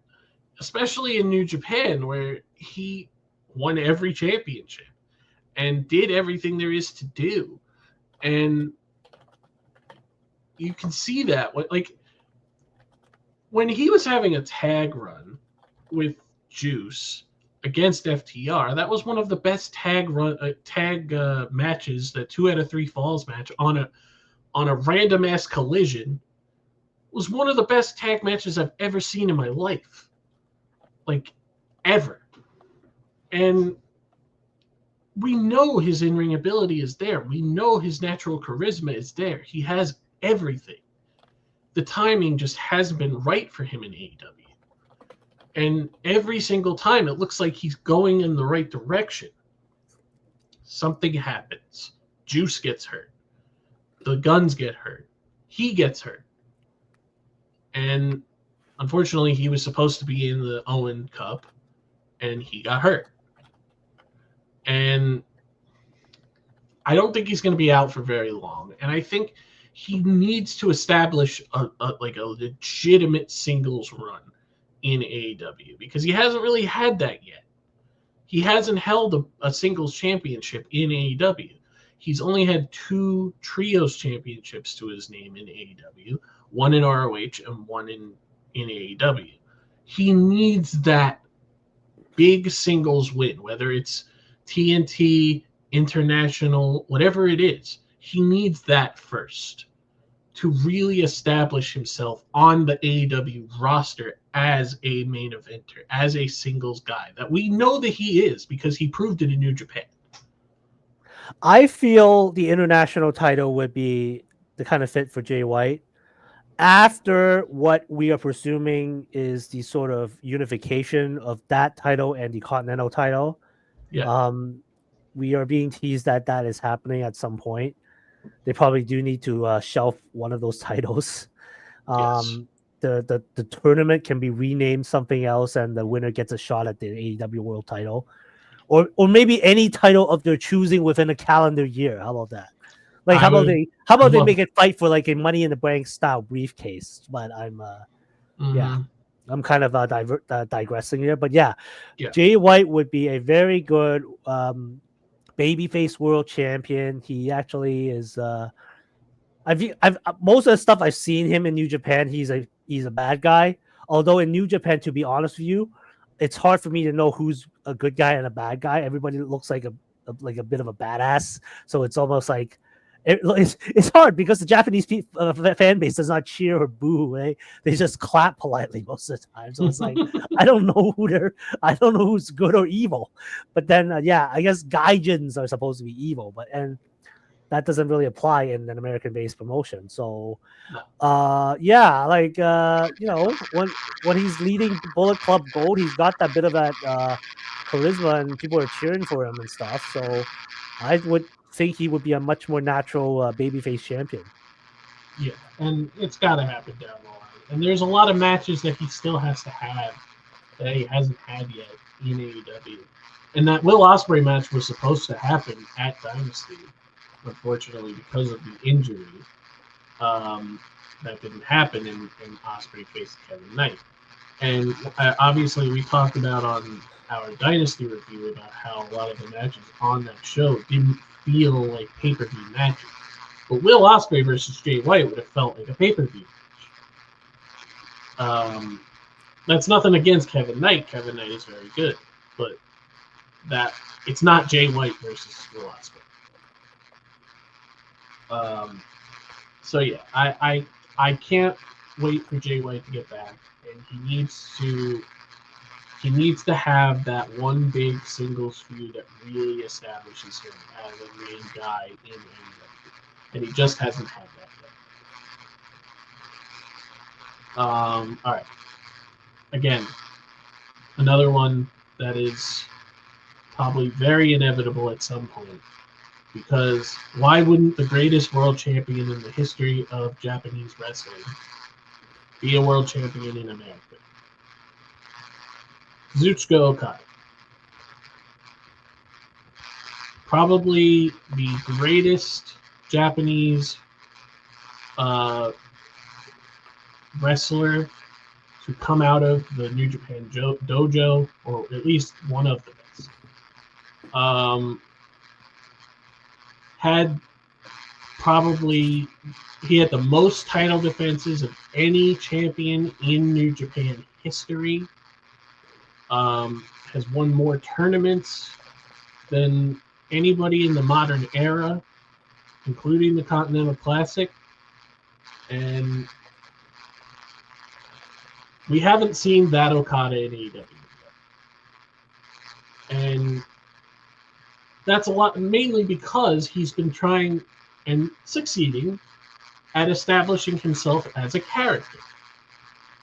A: especially in New Japan, where he won every championship and did everything there is to do. And you can see that, like, when he was having a tag run with Juice against FTR, that was one of the best tag matches, that 2 out of 3 falls match on a random ass collision was one of the best tag matches I've ever seen in my life. Like, ever. And we know his in-ring ability is there. We know his natural charisma is there. He has everything. The timing just hasn't been right for him in AEW. And every single time it looks like he's going in the right direction. Something happens. Juice gets hurt. The Guns get hurt. He gets hurt. And unfortunately, he was supposed to be in the Owen Cup, and he got hurt. And I don't think he's going to be out for very long. And I think he needs to establish a legitimate singles run in AEW because he hasn't really had that yet. He hasn't held a singles championship in AEW. He's only had 2 trios championships to his name in AEW, one in ROH and one in AEW. He needs that big singles win, whether it's TNT, international, whatever it is. He needs that first to really establish himself on the AEW roster as a main eventer, as a singles guy that we know that he is because he proved it in New Japan.
B: I feel the international title would be the kind of fit for Jay White after what we are presuming is the sort of unification of that title and the Continental title.
A: Yeah.
B: We are being teased that that is happening at some point. They probably do need to shelf one of those titles.
A: Yes.
B: The tournament can be renamed something else, and the winner gets a shot at the AEW World Title, or maybe any title of their choosing within a calendar year. How about that? Like, how about they make it fight for like a Money in the Bank style briefcase? But I'm yeah, I'm kind of digressing here. But yeah, Jay White would be a very good babyface world champion. He actually is. I've most of the stuff I've seen him in New Japan, he's a bad guy. Although in New Japan, to be honest with you, it's hard for me to know who's a good guy and a bad guy. Everybody looks like a bit of a badass, so it's almost like it's hard because the Japanese fan base does not cheer or boo. They just clap politely most of the time. So it's like I don't know who's good or evil. But then yeah, I guess gaijins are supposed to be evil, and that doesn't really apply in an American-based promotion. So, yeah, like when he's leading Bullet Club Gold, he's got that bit of that charisma, and people are cheering for him and stuff. So, I would think he would be a much more natural babyface champion.
A: Yeah, and it's got to happen down the line. And there's a lot of matches that he still has to have that he hasn't had yet in AEW. And that Will Ospreay match was supposed to happen at Dynasty. Unfortunately, because of the injury, that didn't happen, and Ospreay faced Kevin Knight. And obviously, we talked about on our Dynasty review about how a lot of the matches on that show didn't feel like pay-per-view matches. But Will Ospreay versus Jay White would have felt like a pay-per-view match. That's nothing against Kevin Knight. Kevin Knight is very good, but it's not Jay White versus Will Ospreay. So yeah, I can't wait for Jay White to get back, and he needs to have that one big singles feud that really establishes him as a main guy in AEW, and he just hasn't had that yet. All right, again, another one that is probably very inevitable at some point. Because why wouldn't the greatest world champion in the history of Japanese wrestling be a world champion in America? Kazuchika Okada. Probably the greatest Japanese wrestler to come out of the New Japan dojo, or at least one of the best. He had the most title defenses of any champion in New Japan history. Has won more tournaments than anybody in the modern era, including the Continental Classic. And We haven't seen that Okada in AEW yet. And that's a lot, mainly because he's been trying and succeeding at establishing himself as a character.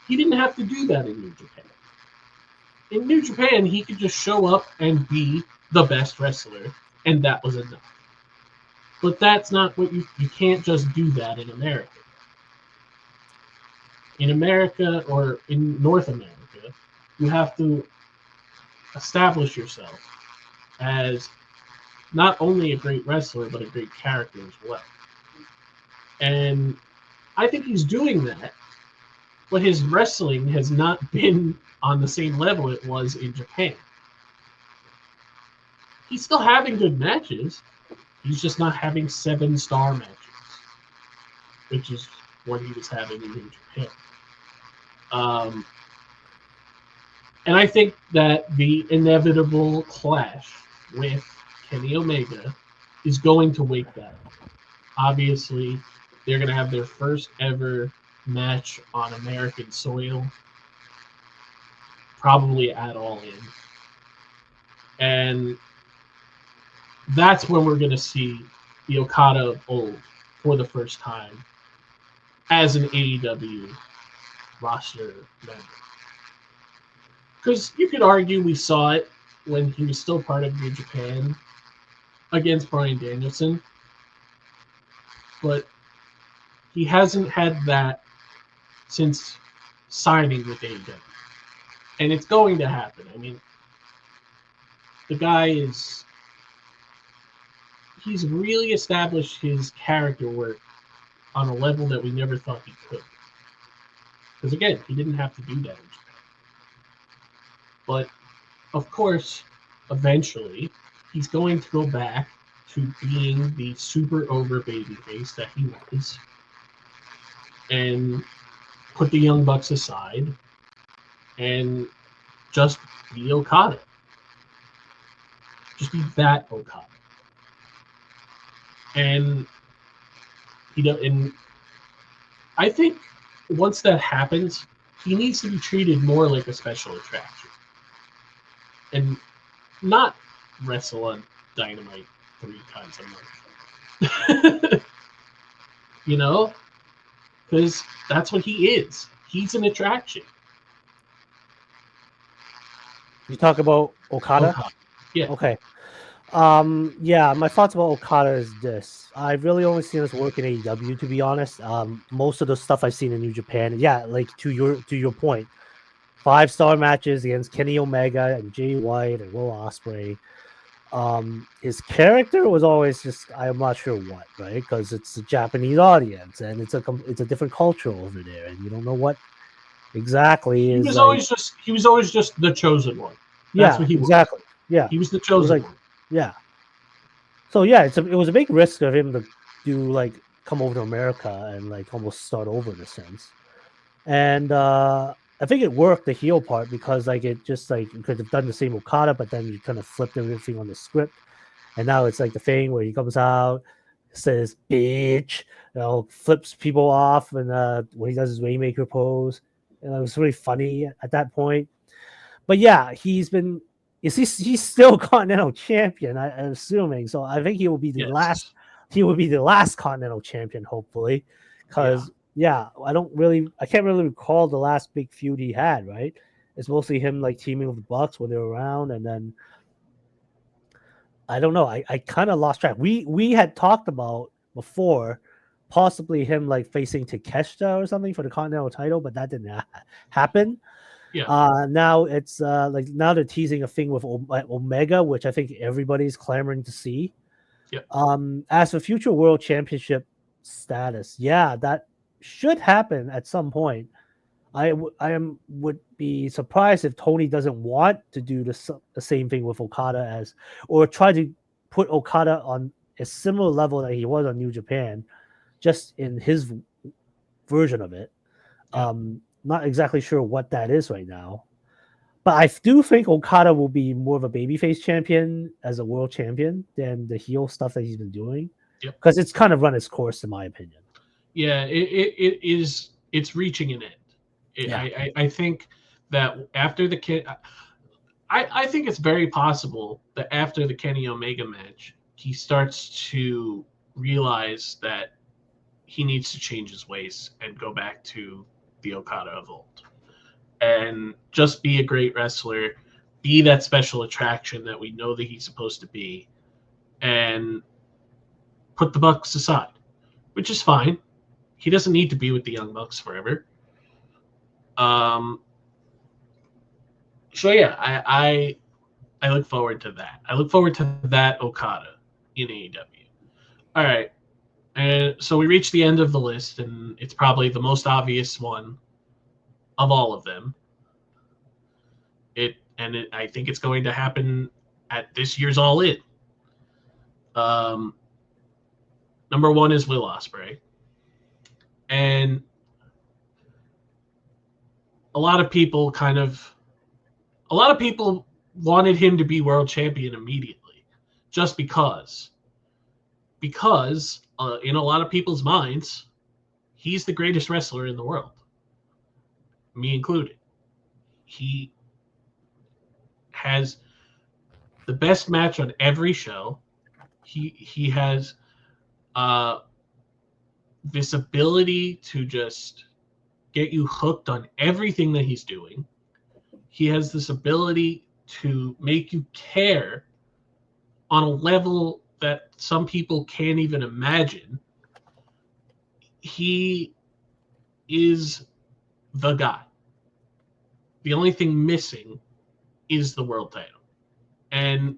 A: He didn't have to do that in New Japan. In New Japan, he could just show up and be the best wrestler, and that was enough. But that's not what you can't just do that in America. In America, or in North America, you have to establish yourself as not only a great wrestler, but a great character as well. And I think he's doing that, but his wrestling has not been on the same level it was in Japan. He's still having good matches. He's just not having 7-star matches, which is what he was having in New Japan. And I think that the inevitable clash with Kenny Omega is going to wake that up. Obviously, they're going to have their first ever match on American soil, probably at All In. And that's when we're going to see the Okada of old for the first time as an AEW roster member. Because you could argue we saw it when he was still part of New Japan against Bryan Danielson, but he hasn't had that since signing with AEW. And it's going to happen. I mean, the guy he's really established his character work on a level that we never thought he could. Because again, he didn't have to do that in Japan. But of course, eventually, he's going to go back to being the super over babyface that he was, and put the Young Bucks aside, and just be Okada. Just be that Okada. And and I think once that happens, he needs to be treated more like a special attraction, and not wrestle on Dynamite 3 times a month. You know, because that's what he is. He's an attraction.
B: You talk about Okada?
A: Yeah.
B: Okay. Yeah, my thoughts about Okada is this. I've really only seen this work in AEW, to be honest. Most of the stuff I've seen in New Japan, yeah, like to your point, 5-star matches against Kenny Omega and Jay White and Will Ospreay. His character was always just, I'm not sure what, right? Because it's a Japanese audience and it's a different culture over there, and you don't know what exactly is.
A: He was always just the chosen one. That's what he
B: exactly.
A: was.
B: Yeah,
A: he was the chosen one.
B: Yeah. So yeah, it was a big risk of him to come over to America and almost start over in a sense. And I think it worked, the heel part, because it just you could have done the same Okada, but then you kind of flipped everything on the script. And now it's the thing where he comes out, says bitch, flips people off, and when he does his Rainmaker pose. And it was really funny at that point. But yeah, he's still Continental Champion, I'm assuming. So I think he will be the last. He will be the last Continental Champion, hopefully, because I can't really recall the last big feud he had. Right, it's mostly him teaming with the Bucks when they were around, and then I don't know. I kind of lost track. We had talked about before possibly him facing Takeshita or something for the Continental title, but that didn't happen.
A: Yeah.
B: Now it's now they're teasing a thing with Omega, which I think everybody's clamoring to see.
A: Yeah.
B: As for future World Championship status, that should happen at some point. I would be surprised if Tony doesn't want to do the same thing with Okada or try to put Okada on a similar level that he was on New Japan, just in his version of it.
A: Yeah.
B: Not exactly sure what that is right now, but I do think Okada will be more of a babyface champion as a world champion than the heel stuff that he's been doing. Because it's kind of run its course, in my opinion.
A: Yeah, it is. It's reaching an end. I think that after the kid, I think it's very possible that after the Kenny Omega match, he starts to realize that he needs to change his ways and go back to the Okada of old and just be a great wrestler, be that special attraction that we know that he's supposed to be, and put the Bucks aside, which is fine. He doesn't need to be with the Young Bucks forever. So yeah, I look forward to that. I look forward to that Okada in AEW. All right. And so we reached the end of the list, and it's probably the most obvious one of all of them. I think it's going to happen at this year's All In. Number one is Will Ospreay, and a lot of people wanted him to be world champion immediately, just because in a lot of people's minds, he's the greatest wrestler in the world, me included. He has the best match on every show. He has this ability to just get you hooked on everything that he's doing. He has this ability to make you care on a level that some people can't even imagine. He is the guy. The only thing missing is the world title. And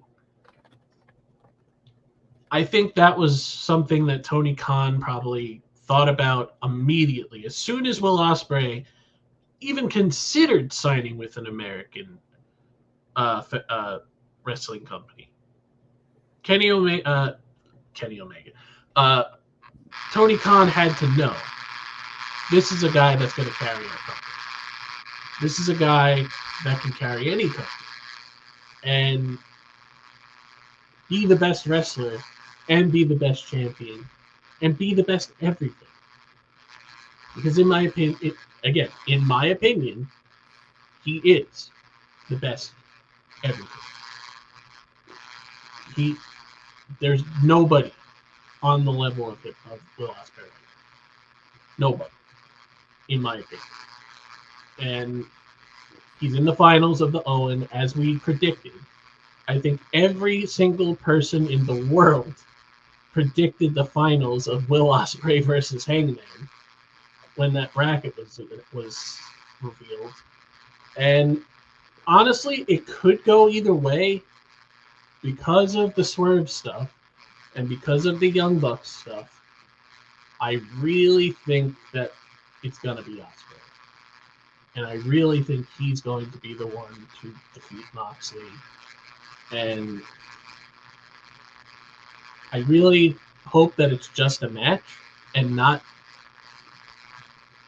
A: I think that was something that Tony Khan probably thought about immediately. As soon as Will Ospreay even considered signing with an American wrestling company, Kenny Omega, Tony Khan had to know this is a guy that's going to carry our company. This is a guy that can carry any company and be the best wrestler and be the best champion and be the best everything. Because in my opinion, he is the best everything. There's nobody on the level of Will Ospreay. Nobody, in my opinion. And he's in the finals of the Owen, as we predicted. I think every single person in the world predicted the finals of Will Ospreay versus Hangman when that bracket was revealed. And honestly, it could go either way because of the Swerve stuff and because of the Young Bucks stuff. I really think that it's going to be Ospreay. And I really think he's going to be the one to defeat Moxley. And I really hope that it's just a match and not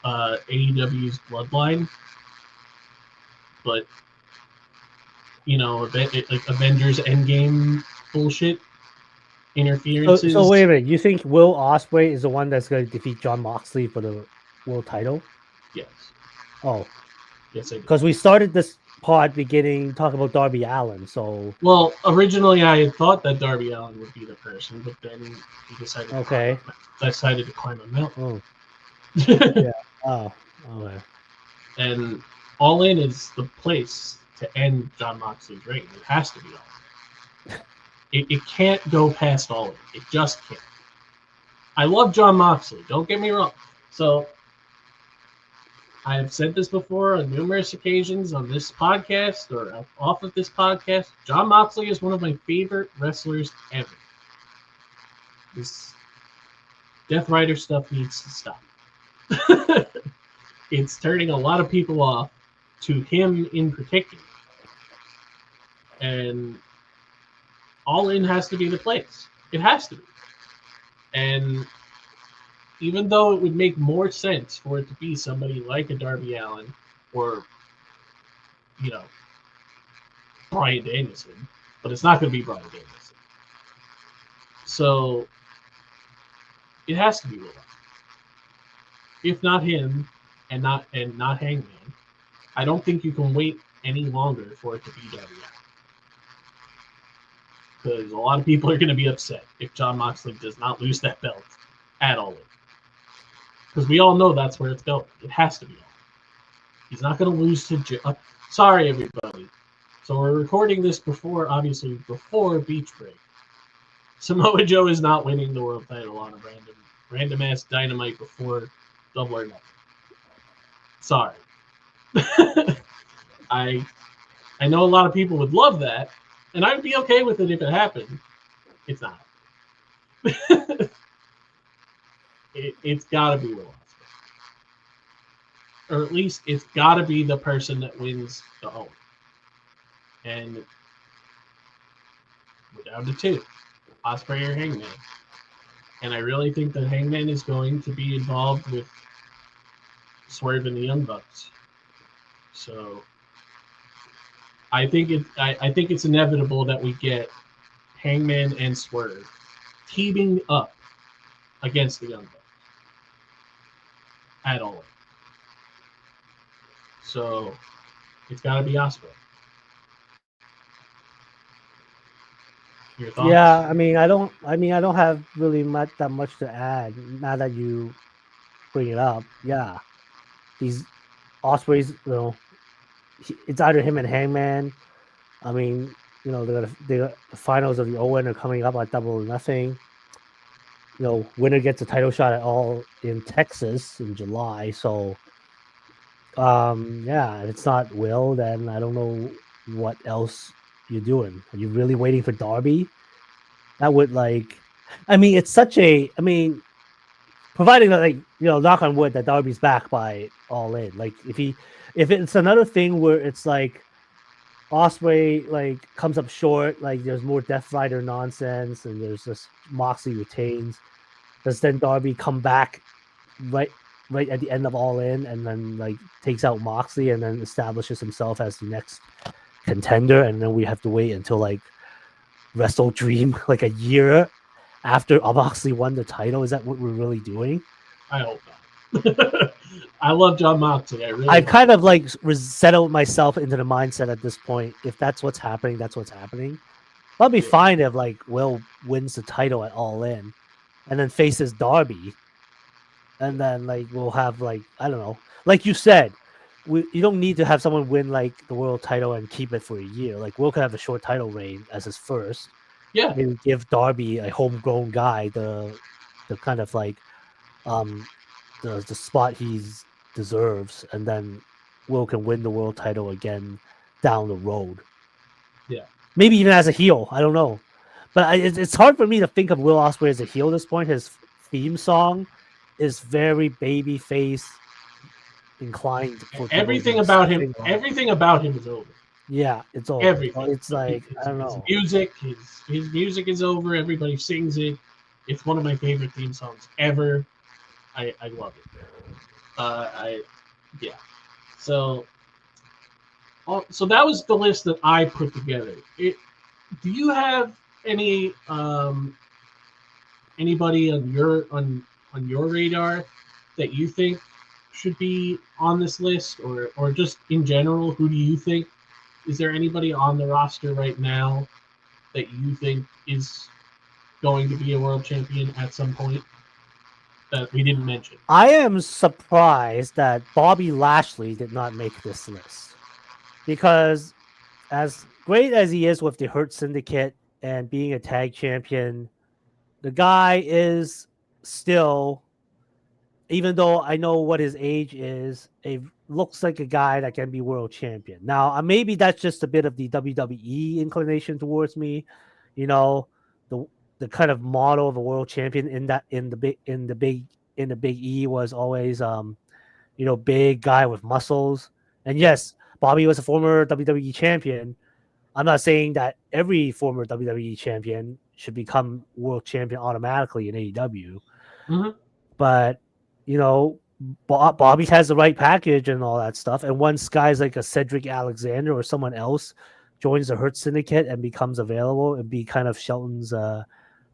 A: AEW's Bloodline. But, like Avengers Endgame bullshit interferences.
B: So wait a minute. You think Will Ospreay is the one that's going to defeat Jon Moxley for the world title?
A: Yes.
B: Oh.
A: Yes, I do.
B: Because we started this pod beginning talking about Darby Allin. So.
A: Well, originally I had thought that Darby Allin would be the person, but then he decided to climb a mountain.
B: Oh. Yeah. Oh. Okay.
A: And All In is the place to end Jon Moxley's reign. It has to be All In. It can't go past All In. It just can't. I love Jon Moxley. Don't get me wrong. So I have said this before on numerous occasions on this podcast or off of this podcast. Jon Moxley is one of my favorite wrestlers ever. This Death Rider stuff needs to stop. It's turning a lot of people off, to him in particular. And All In has to be the place. It has to be. And even though it would make more sense for it to be somebody like a Darby Allin or, Bryan Danielson, but it's not going to be Bryan Danielson. So it has to be Will. If not him, not Hangman. I don't think you can wait any longer for it to be WF. Because a lot of people are going to be upset if Jon Moxley does not lose that belt at all. Because we all know that's where it's going. It has to be. He's not going to lose to sorry, everybody. So we're recording this before Beach Break. Samoa Joe is not winning the world title on a random ass Dynamite before Double or Nothing. Sorry. I know a lot of people would love that, and I would be okay with it if it happened. It's not. It's got to be Will Ospreay. Or at least it's got to be the person that wins the Owen. And we're down to two, Ospreay or Hangman. And I really think that Hangman is going to be involved with Swerve and the Young Bucks. So I think it's inevitable that we get Hangman and Swerve teaming up against the Young Bucks at all. So it's got to be Ospreay. Your thoughts?
B: Yeah, I mean, I don't have really that much to add now that you bring it up. Yeah, these Ospreys, it's either him and Hangman. I mean, the finals of the Owen are coming up at Double or Nothing. Winner gets a title shot at All in Texas in July. So, if it's not Will, then I don't know what else you're doing. Are you really waiting for Darby? That would it's such a, providing that knock on wood that Darby's back by All In. Like if it's another thing where it's like Ospreay comes up short, there's more Death Rider nonsense, and there's this Moxley retains. Does then Darby come back right at the end of All In and then takes out Moxley and then establishes himself as the next contender, and then we have to wait until Wrestle Dream a year after Moxley won the title? Is that what we're really doing?
A: I hope not. I love Jon Moxley.
B: I've kind of settled myself into the mindset at this point. If that's what's happening, that's what's happening. I'll be fine if Will wins the title at All In and then faces Darby. And then we'll have I don't know. Like you said, you don't need to have someone win the world title and keep it for a year. Will could have a short title reign as his first.
A: Yeah.
B: Maybe give Darby, a homegrown guy, the kind of the spot he deserves, and then Will can win the world title again down the road.
A: Yeah.
B: Maybe even as a heel. I don't know. But it's hard for me to think of Will Ospreay as a heel at this point. His theme song is very baby face inclined.
A: Everything about him is over.
B: Yeah, it's over.
A: Everything.
B: It's I don't know.
A: His music is over. Everybody sings it. It's one of my favorite theme songs ever. I love it. So that was the list that I put together. Do you have any anybody on your radar that you think should be on this list, or just in general, who do you think? Is there anybody on the roster right now that you think is going to be a world champion at some point that we didn't mention?
B: I am surprised that Bobby Lashley did not make this list, because as great as he is with the Hurt Syndicate and being a tag champion, the guy is still, even though I know what his age is, looks like a guy that can be world champion. Now, maybe that's just a bit of the WWE inclination towards me. The kind of model of a world champion in the big E was always big guy with muscles. And yes, Bobby was a former WWE champion. I'm not saying that every former WWE champion should become world champion automatically in AEW.
A: Mm-hmm.
B: But Bobby has the right package and all that stuff. And once guys like a Cedric Alexander or someone else joins the Hurt Syndicate and becomes available and be kind of Shelton's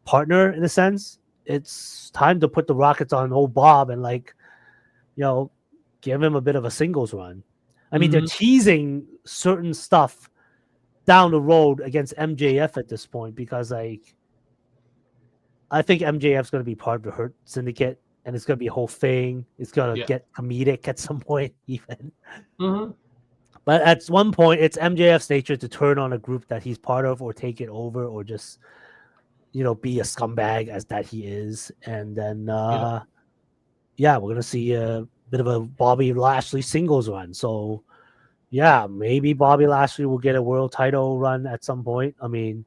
B: partner in a sense, it's time to put the Rockets on old Bob and give him a bit of a singles run. I mean, they're teasing certain stuff down the road against MJF at this point because, like, I think MJF's going to be part of the Hurt Syndicate, and it's going to be a whole thing. It's going to get comedic at some point, even. But at one point, it's MJF's nature to turn on a group that he's part of, or take it over, or just, you know, be a scumbag as that he is. And then, we're going to see a bit of a Bobby Lashley singles run. So, yeah, maybe Bobby Lashley will get a world title run at some point. I mean,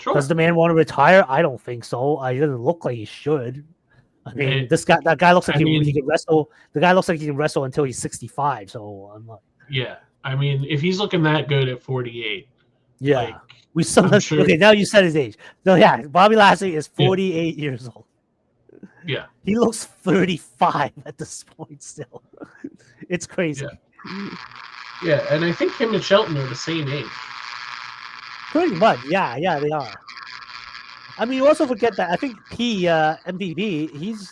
B: does the man want to retire? I don't think so. He doesn't look like he should. I mean, that guy looks like he can wrestle. The guy looks like he can wrestle until he's 65. So I'm like,
A: I mean, if he's looking that good at 48,
B: we sometimes sure. Okay, now you said his age. So yeah, Bobby Lashley is 48 years old.
A: Yeah,
B: he looks 35 at this point still. It's crazy.
A: Yeah, and I think him and Shelton are the same age.
B: Pretty much, yeah, they are. I mean, you also forget that I think MVP,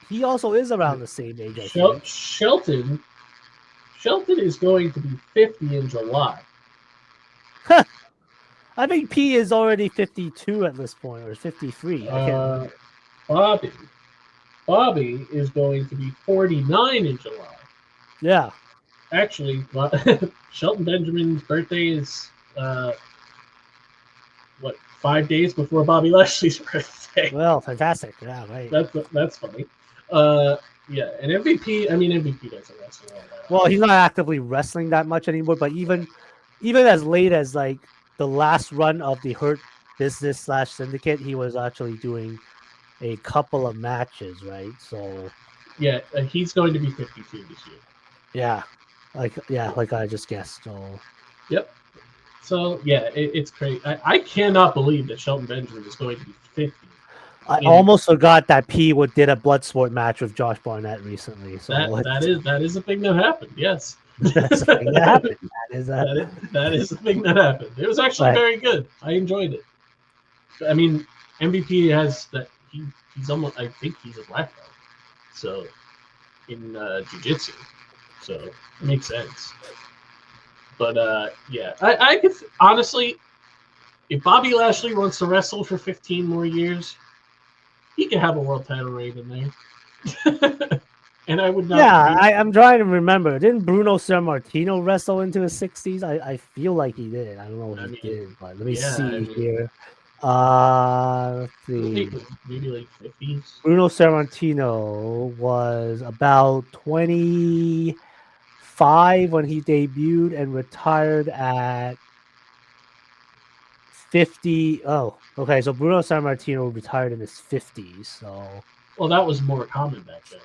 B: he also is around the same age. I think.
A: Shelton is going to be 50 in July.
B: I think P is already 52 at this point, or 53. I can't remember.
A: Bobby is going to be 49 in July.
B: Yeah.
A: Actually, Shelton Benjamin's birthday is 5 days before Bobby Lashley's birthday.
B: Well, fantastic. Yeah, right.
A: That's funny. And MVP, MVP doesn't wrestle all that.
B: Well, he's not actively wrestling that much anymore, but even as late as like the last run of the Hurt Business / Syndicate, he was actually doing a couple of matches, right? So
A: yeah, he's going to be 52 this year.
B: Yeah. Like I just guessed. So
A: yep. So yeah, it's crazy. I cannot believe that Shelton Benjamin is going to be 50.
B: I almost forgot that P did a Bloodsport match with Josh Barnett recently. So
A: that is a thing that happened. Yes,
B: that's a thing that happened.
A: That is a thing that happened. It was actually very good. I enjoyed it. I mean, MVP has that. He's almost. I think he's a black belt. So in jiu-jitsu. So it makes sense. But I could honestly, if Bobby Lashley wants to wrestle for 15 more years, he can have a world title reign in there. And I would not.
B: Yeah, I'm trying to remember. Didn't Bruno Sammartino wrestle into his 60s? I feel like he did. I don't know if he did, but let me see here. Let's see.
A: Maybe like 50s.
B: Bruno Sammartino was about 25 when he debuted and retired at 50. Oh, okay. So Bruno Sammartino retired in his 50s. So.
A: Well, that was more common back then.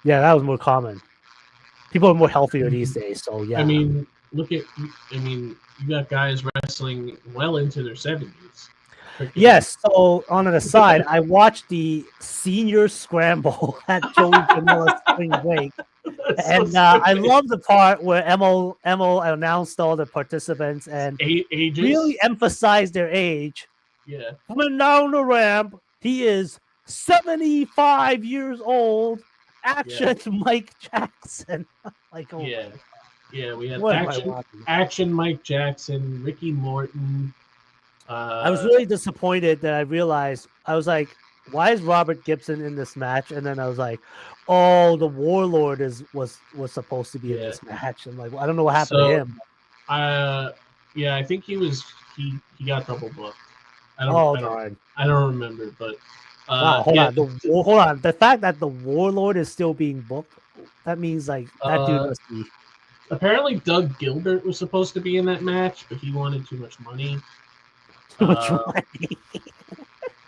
B: Yeah, that was more common. People are more healthier these days. So yeah.
A: I mean, you got guys wrestling well into their 70s.
B: Yes. So on an aside, I watched the senior scramble at Joey Janela's spring break, and I love the part where Emil announced all the participants and
A: ages.
B: Really emphasized their age.
A: Yeah.
B: Coming down the ramp, he is 75 years old. Action, Mike Jackson. Like, oh
A: yeah. We had action Mike Jackson, Ricky Morton.
B: I was really disappointed that I realized, I was like, why is Robert Gibson in this match? And then I was like, oh, the Warlord was supposed to be in this match. I'm like, well, I don't know what happened to him.
A: I think he got double booked. I don't remember, but
B: hold on. The fact that the Warlord is still being booked, that means like that dude must be.
A: Apparently, Doug Gilbert was supposed to be in that match, but he wanted too much money.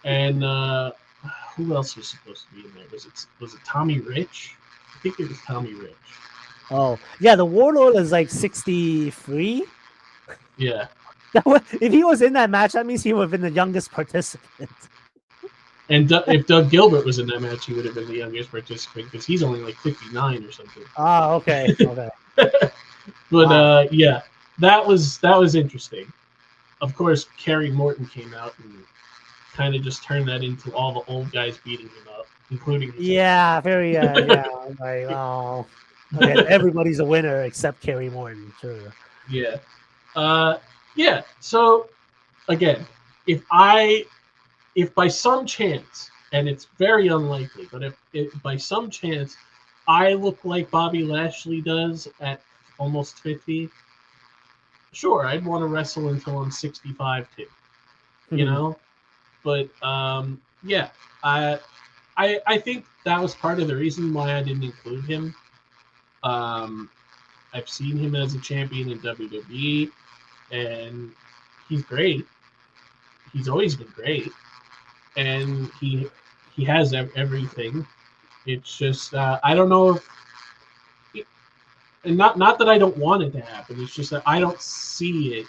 A: And who else was supposed to be in there? Was it Tommy Rich? I think it was Tommy Rich.
B: Oh yeah, the Warlord is like 63.
A: Yeah.
B: If he was in that match, that means he would have been the youngest participant.
A: And if Doug Gilbert was in that match, he would have been the youngest participant because he's only like 59 or something.
B: Ah, okay.
A: But that was interesting. Of course, Kerry Morton came out and kind of just turned that into all the old guys beating him up, including himself.
B: Yeah, very like, oh. Okay, everybody's a winner except Kerry Morton. Sure.
A: Yeah. Yeah. So again, if by some chance, and it's very unlikely, but if by some chance I look like Bobby Lashley does at almost 50, sure, I'd want to wrestle until I'm 65 too, you know? But yeah, I think that was part of the reason why I didn't include him. I've seen him as a champion in WWE, and he's great. He's always been great, and he has everything. It's just I don't know if, and not that I don't want it to happen. It's just that I don't see it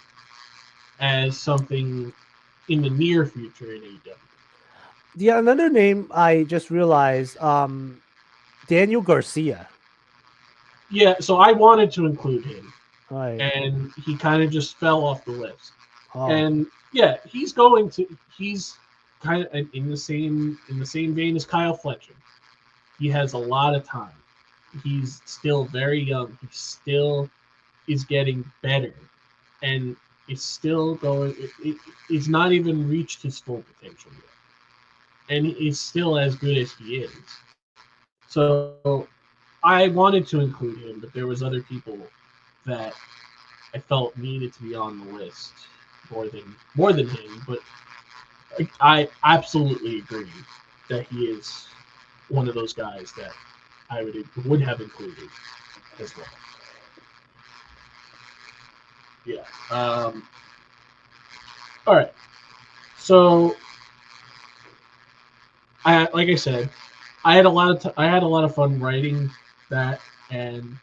A: as something in the near future in AEW.
B: Yeah, another name I just realized, Daniel Garcia.
A: Yeah, so I wanted to include him,
B: Right.
A: and he kind of just fell off the list.
B: Oh,
A: And yeah, he's kind of in the same vein as Kyle Fletcher. He has a lot of time. He's still very young. He still is getting better, and is still going. He's not even reached his full potential yet, and he's still as good as he is. So I wanted to include him, but there was other people that I felt needed to be on the list more than him. But I absolutely agree that he is one of those guys that I would have included as well. Yeah. All right. So like I said, I had a lot of fun writing that and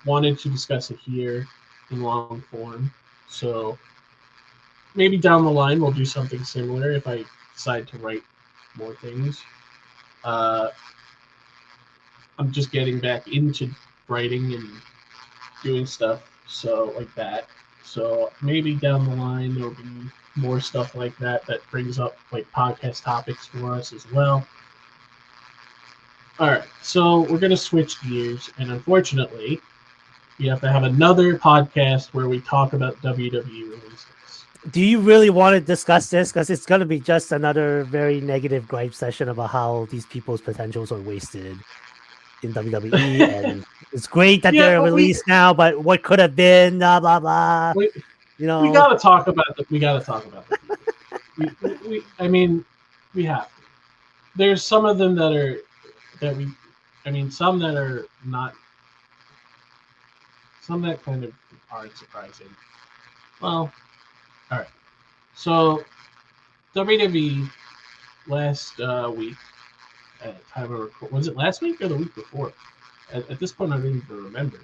A: wanted to discuss it here in long form. So maybe down the line we'll do something similar if I decide to write more things. Uh, I'm just getting back into writing and doing stuff, so like that. So maybe down the line there'll be more stuff like that that brings up like podcast topics for us as well. All right, so we're gonna switch gears, and unfortunately, we have to have another podcast where we talk about WWE releases.
B: do you really want to discuss this? Because it's going to be just another very negative gripe session about how these people's potentials are wasted in WWE, and it's great that
A: Yeah,
B: they're
A: but
B: released now, but what could have been, blah blah blah.
A: we
B: You
A: we
B: know,
A: gotta talk about the we gotta talk about the people. I mean, we have to. There's some of them that are that we, I mean, some that are not, some that kind of aren't surprising. Well, all right. So WWE last week, at time of record, was it last week or the week before? At this point, I don't even remember.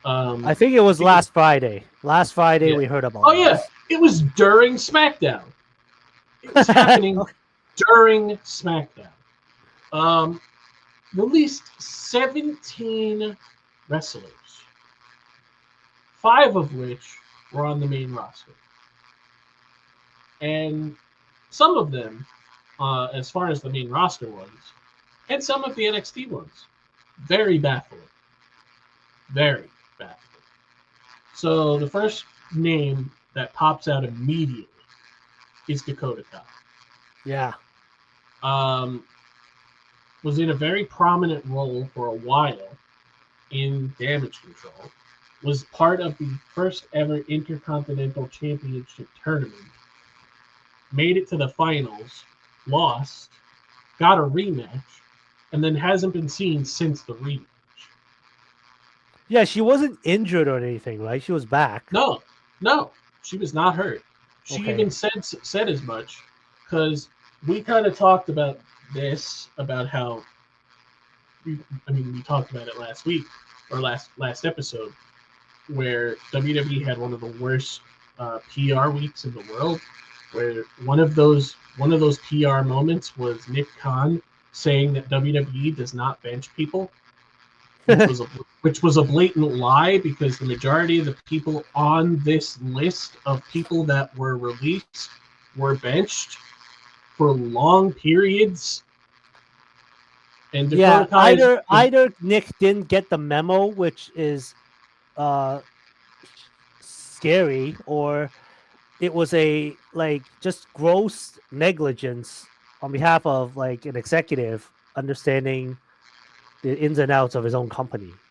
B: I think it was last Friday. Last Friday
A: Yeah.
B: we heard about.
A: Oh yeah,
B: this.
A: it was during SmackDown. It was happening during SmackDown. Released 17 wrestlers, 5 of which were on the main roster, and some of them, as far as the main roster ones, and some of the NXT ones, very baffling. Very baffling. So the first name that pops out immediately is Dakota Kai.
B: Yeah.
A: Was in a very prominent role for a while in Damage Control. Was part of the first ever Intercontinental Championship tournament. Made it to the finals, lost, got a rematch, and then hasn't been seen since the rematch.
B: Yeah, she wasn't injured or anything, right? She was back.
A: No, she was not hurt. She even said as much, because we kind of talked about this, about how we talked about it last week or last episode, where WWE had one of the worst PR weeks in the world, where one of those PR moments was Nick Khan saying that WWE does not bench people, which was a blatant lie, because the majority of the people on this list of people that were released were benched for long periods. And
B: Yeah,
A: Dakota Kai is
B: either Nick didn't get the memo, which is uh scary, or it was a like just gross negligence on behalf of like an executive understanding the ins and outs of his own company,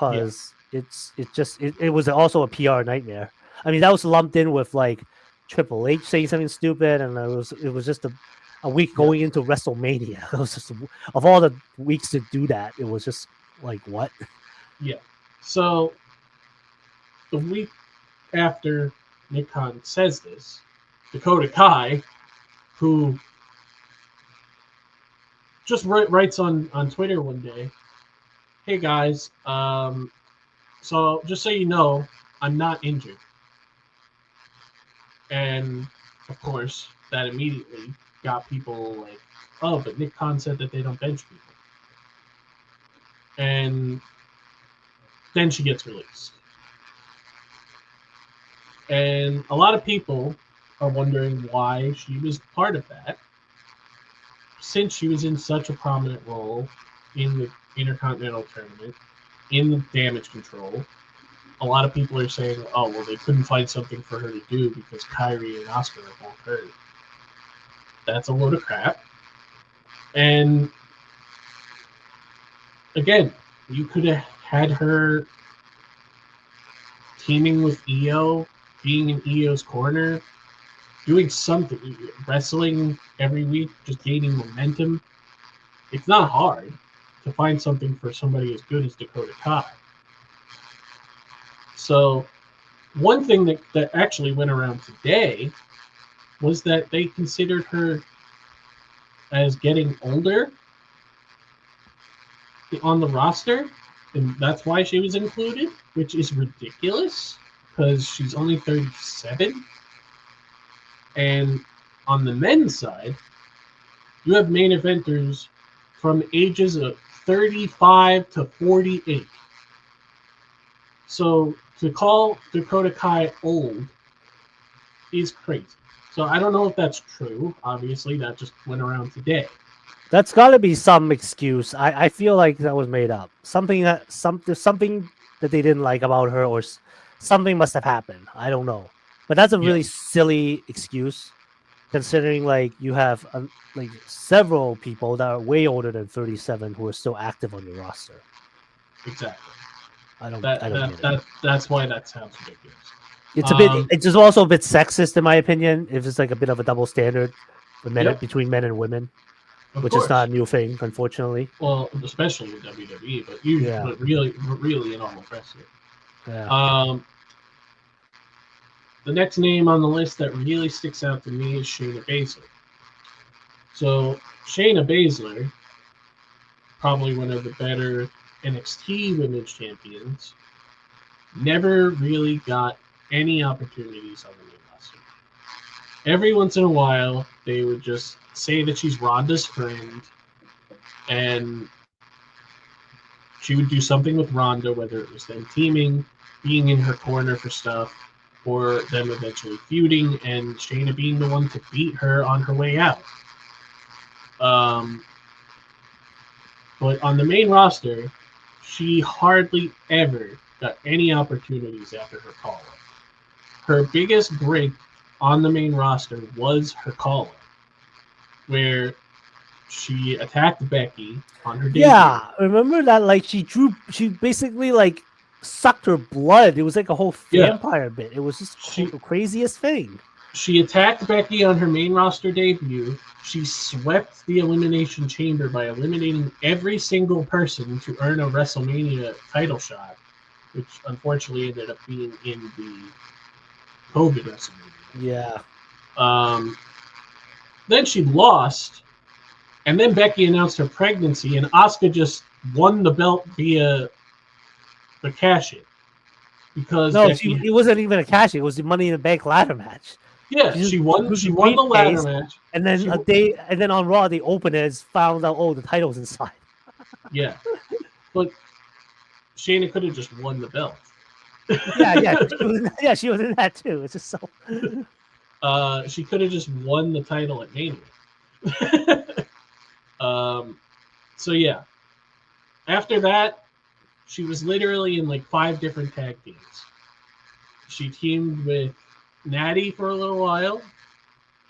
A: yeah,
B: because it was also a PR nightmare. I mean, that was lumped in with like Triple H saying something stupid, and it was just a week
A: yeah,
B: going into WrestleMania. It was just of all the weeks to do that, it was just like what?
A: yeah. So the week after Nick Khan says this, Dakota Kai, who just writes on Twitter one day, "Hey guys, so just so you know, I'm not injured." And of course, that immediately got people like, "Oh, but Nick Khan said that they don't bench people." And then she gets released. And a lot of people are wondering why she was part of that, since she was in such a prominent role in the Intercontinental Tournament, in the Damage Control. A lot of people are saying, oh, well, they couldn't find something for her to do because Kyrie and Oscar are both hurt. That's a load of crap. And again, you could have had her teaming with Io, being in Io's corner, doing something, wrestling every week, just gaining momentum. It's not hard to find something for somebody as good as Dakota Kai. So one thing that actually went around today was that they considered her as getting older on the roster, and that's why she was included, which is ridiculous because she's only 37. And on the men's side, you have main eventers from ages of 35 to 48. So to call Dakota Kai old is crazy. So I don't know if that's true. Obviously, that just went around today.
B: That's got to be some excuse. I feel like that was made up. There's something that they didn't like about her, or something must have happened. I don't know, but that's a
A: Yeah,
B: really silly excuse, considering like you have like several people that are way older than 37 who are still active on your roster.
A: exactly.
B: I don't get it.
A: That's why that sounds ridiculous.
B: It's just also a bit sexist in my opinion. If it's like a bit of a double standard for
A: Yep,
B: between men and women,
A: of
B: which is not
A: course.
B: a new thing, unfortunately.
A: Well, especially in WWE, but you,
B: Yeah,
A: but really in all wrestling.
B: yeah.
A: Um, the next name on the list that really sticks out to me is Shayna Baszler. So Shayna Baszler, probably one of the better NXT Women's Champions, never really got any opportunities on the main roster. Every once in a while, they would just say that she's Ronda's friend, and she would do something with Ronda, whether it was them teaming, being in her corner for stuff, or them eventually feuding, and Shayna being the one to beat her on her way out. Um, but on the main roster, she hardly ever got any opportunities after her call up. Her biggest break on the main roster was her call up, where she attacked Becky on her debut.
B: Yeah, remember that? Like she basically like sucked her blood. It was like a whole
A: Yeah,
B: vampire bit. It was just
A: she
B: craziest thing.
A: she attacked Becky on her main roster debut. She swept the Elimination Chamber by eliminating every single person to earn a WrestleMania title shot, which unfortunately ended up being in the COVID WrestleMania.
B: Yeah,
A: Um, then she lost, and then Becky announced her pregnancy, and Asuka just won the belt via the cash in because
B: no,
A: Becky.
B: it wasn't even a cash. It was the Money in the Bank ladder match.
A: Yeah,
B: She just
A: she won.
B: took
A: She
B: the
A: won the ladder
B: briefcase,
A: match.
B: and then
A: She
B: and then on Raw they opened it, found out the title's inside.
A: yeah, but Shayna could have just won the belt.
B: Yeah, she was in that too. It's just so.
A: She could have just won the title at Mania. um, So yeah, after that, she was literally in like 5 different tag teams. She teamed with Natty for a little while.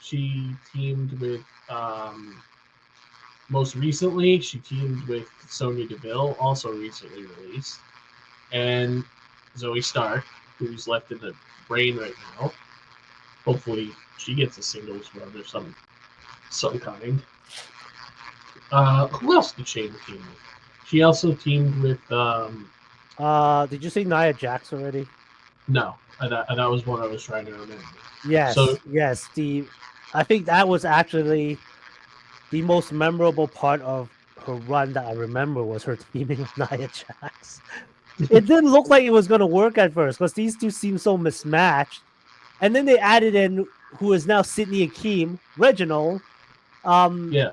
A: She teamed with most recently. She teamed with Sonya Deville, also recently released, and Zoe Stark, who's left in the brain right now. Hopefully, she gets a singles run or some kind. Who else did Shayna team with? She also teamed with
B: Did you say Nia Jax already?
A: no, that was one I was trying to remember.
B: Yes,
A: So
B: yes. I think that was actually the most memorable part of her run that I remember was her teaming with Nia Jax. It didn't look like it was going to work at first because these two seemed so mismatched, and then they added in who is now Sydney Akeem, Reginald. Um,
A: yeah,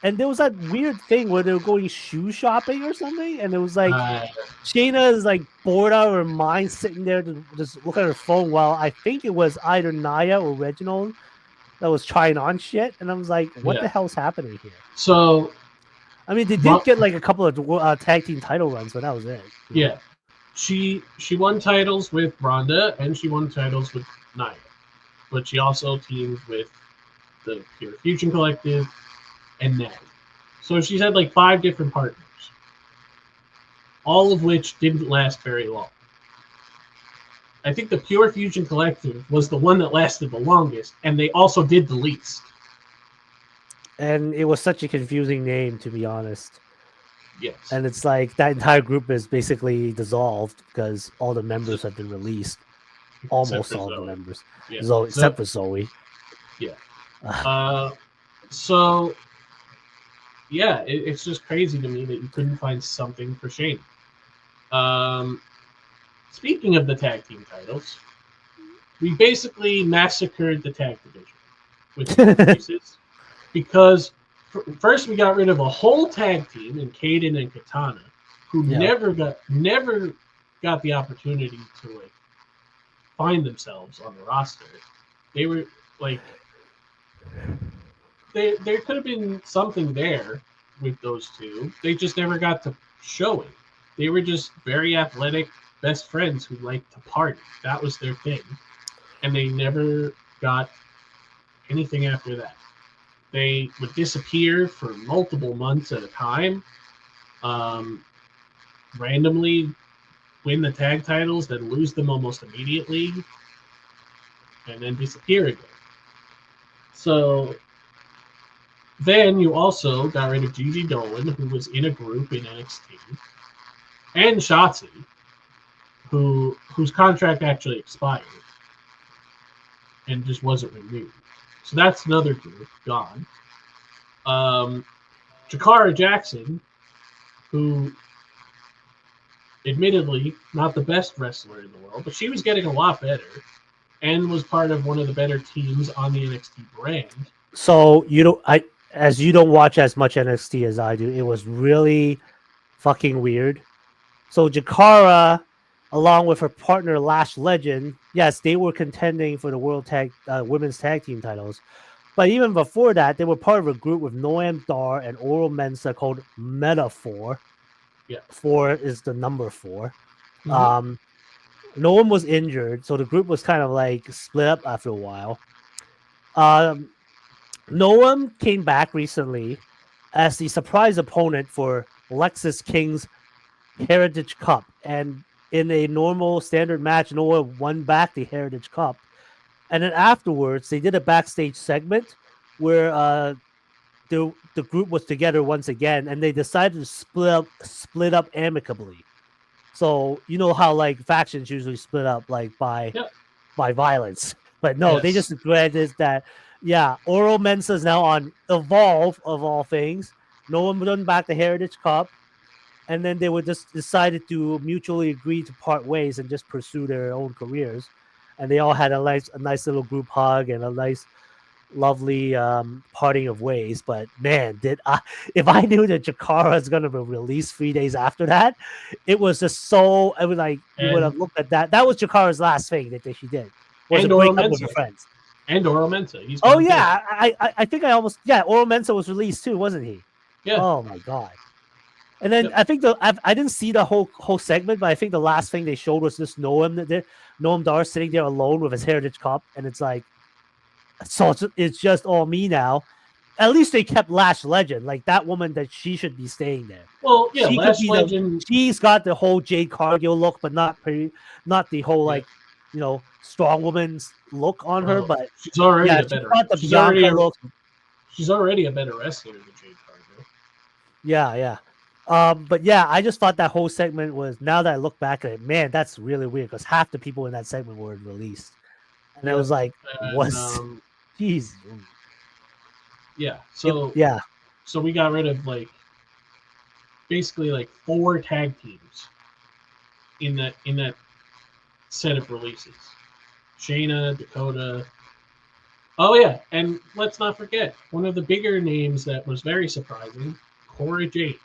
B: and there was that weird thing where they were going shoe shopping or something, and it was like
A: uh,
B: Shayna is like bored out of her mind, sitting there to just look at her phone while I think it was either Naya or Reginald that was trying on shit, and I was like, "What the
A: yeah.
B: hell's happening here?"
A: So
B: I mean, they did get like a couple of tag team title runs, but that was it.
A: yeah, she won titles with Ronda and she won titles with Nia, but she also teamed with the Pure Fusion Collective and Natty. So she's had like 5 different partners, all of which didn't last very long. I think the Pure Fusion Collective was the one that lasted the longest, and they also did the least.
B: And it was such a confusing name, to be honest.
A: Yes.
B: And it's like that entire group is basically dissolved because all the members have been released. Almost all the members.
A: Yeah.
B: Zoe, except for Zoe.
A: Yeah. So yeah, it's just crazy to me that you couldn't find something for Shane. Speaking of the tag team titles, we basically massacred the tag division with increases because first we got rid of a whole tag team in Kaden and Katana, who never got the opportunity to like find themselves on the roster. They were like there could have been something there with those two. They just never got to show it. They were just very athletic best friends who liked to party. That was their thing. And they never got anything after that. They would disappear for multiple months at a time, randomly win the tag titles, then lose them almost immediately, and then disappear again. So then you also got rid of Gigi Dolan, who was in a group in NXT, and Shotzi, whose contract actually expired and just wasn't renewed. So that's another group gone. Jakara Jackson, who admittedly not the best wrestler in the world, but she was getting a lot better and was part of one of the better teams on the NXT brand.
B: So you don't watch as much NXT as I do. It was really fucking weird. So Jakara, along with her partner Lash Legend, yes, they were contending for the women's tag team titles. But even before that, they were part of a group with Noam Dar and Oral Mensa called Metaphor.
A: Yeah.
B: 4 is the number 4. Mm-hmm. Noam was injured, so the group was kind of like split up after a while. Noam came back recently as the surprise opponent for Lexis King's Heritage Cup. And in a normal standard match, Noah won back the Heritage Cup. And then afterwards, they did a backstage segment where the group was together once again, and they decided to split up amicably. So you know how like factions usually split up like by violence, but no, they just decided that Oral Mensa is now on Evolve of all things. No one won back the Heritage Cup, and then they would just decided to mutually agree to part ways and just pursue their own careers. And they all had a nice little group hug and a nice, lovely parting of ways. But man, if I knew that Jakara is going to be released 3 days after that, it was just so. I would like you would have looked at that. That was Jakara's last thing that she did. Was to break up with her friends.
A: And Oral Mensa.
B: I think I almost Oral Mensa was released too, wasn't he?
A: Yeah.
B: Oh my god. And then
A: Yep.
B: I think I didn't see the whole segment, but I think the last thing they showed was just Noam Dar sitting there alone with his Heritage Cup, and it's like, so it's just all me now. At least they kept Lash Legend, like that woman that she should be staying there.
A: Well, yeah,
B: She could
A: Lash
B: be
A: Legend.
B: she's got the whole Jade Cargill look, but not the whole
A: Yeah.
B: like strong woman's look on her.
A: Well,
B: But
A: she's already
B: yeah,
A: a
B: she's
A: better.
B: got the
A: She's already
B: Bianca
A: a.
B: look.
A: She's already a better wrestler than Jade Cargill.
B: Yeah. But yeah, I just thought that whole segment was. Now that I look back at it, man, that's really weird because half the people in that segment were released, and it
A: Yep.
B: was like,
A: And
B: jeez,
A: yeah. So
B: yeah,
A: so we got rid of like basically like 4 tag teams in that set of releases. Shayna, Dakota. Oh yeah, and let's not forget one of the bigger names that was very surprising, Cora Jade.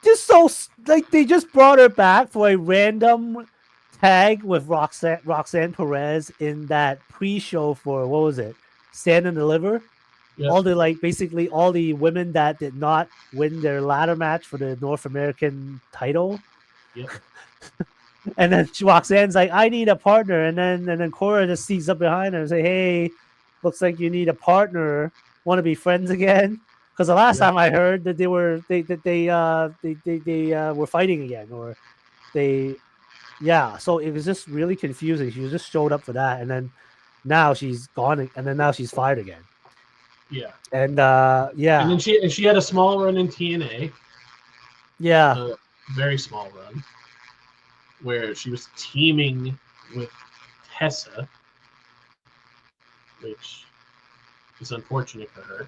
B: just so like they just brought her back for a random tag with Roxanne Perez in that pre-show for what was it? Stand and Deliver.
A: Yep.
B: All the basically all the women that did not win their ladder match for the North American title.
A: Yep.
B: And then Roxanne's like, I need a partner. And then Cora just sees up behind her and say, hey, looks like you need a partner. Want to be friends again? Because the last time I heard that they were were fighting again, or so it was just really confusing. She just showed up for that, and then now she's gone, and then now she's fired again.
A: Yeah.
B: And
A: And then she had a small run in TNA.
B: Yeah.
A: A very small run where she was teaming with Tessa, which is unfortunate for her.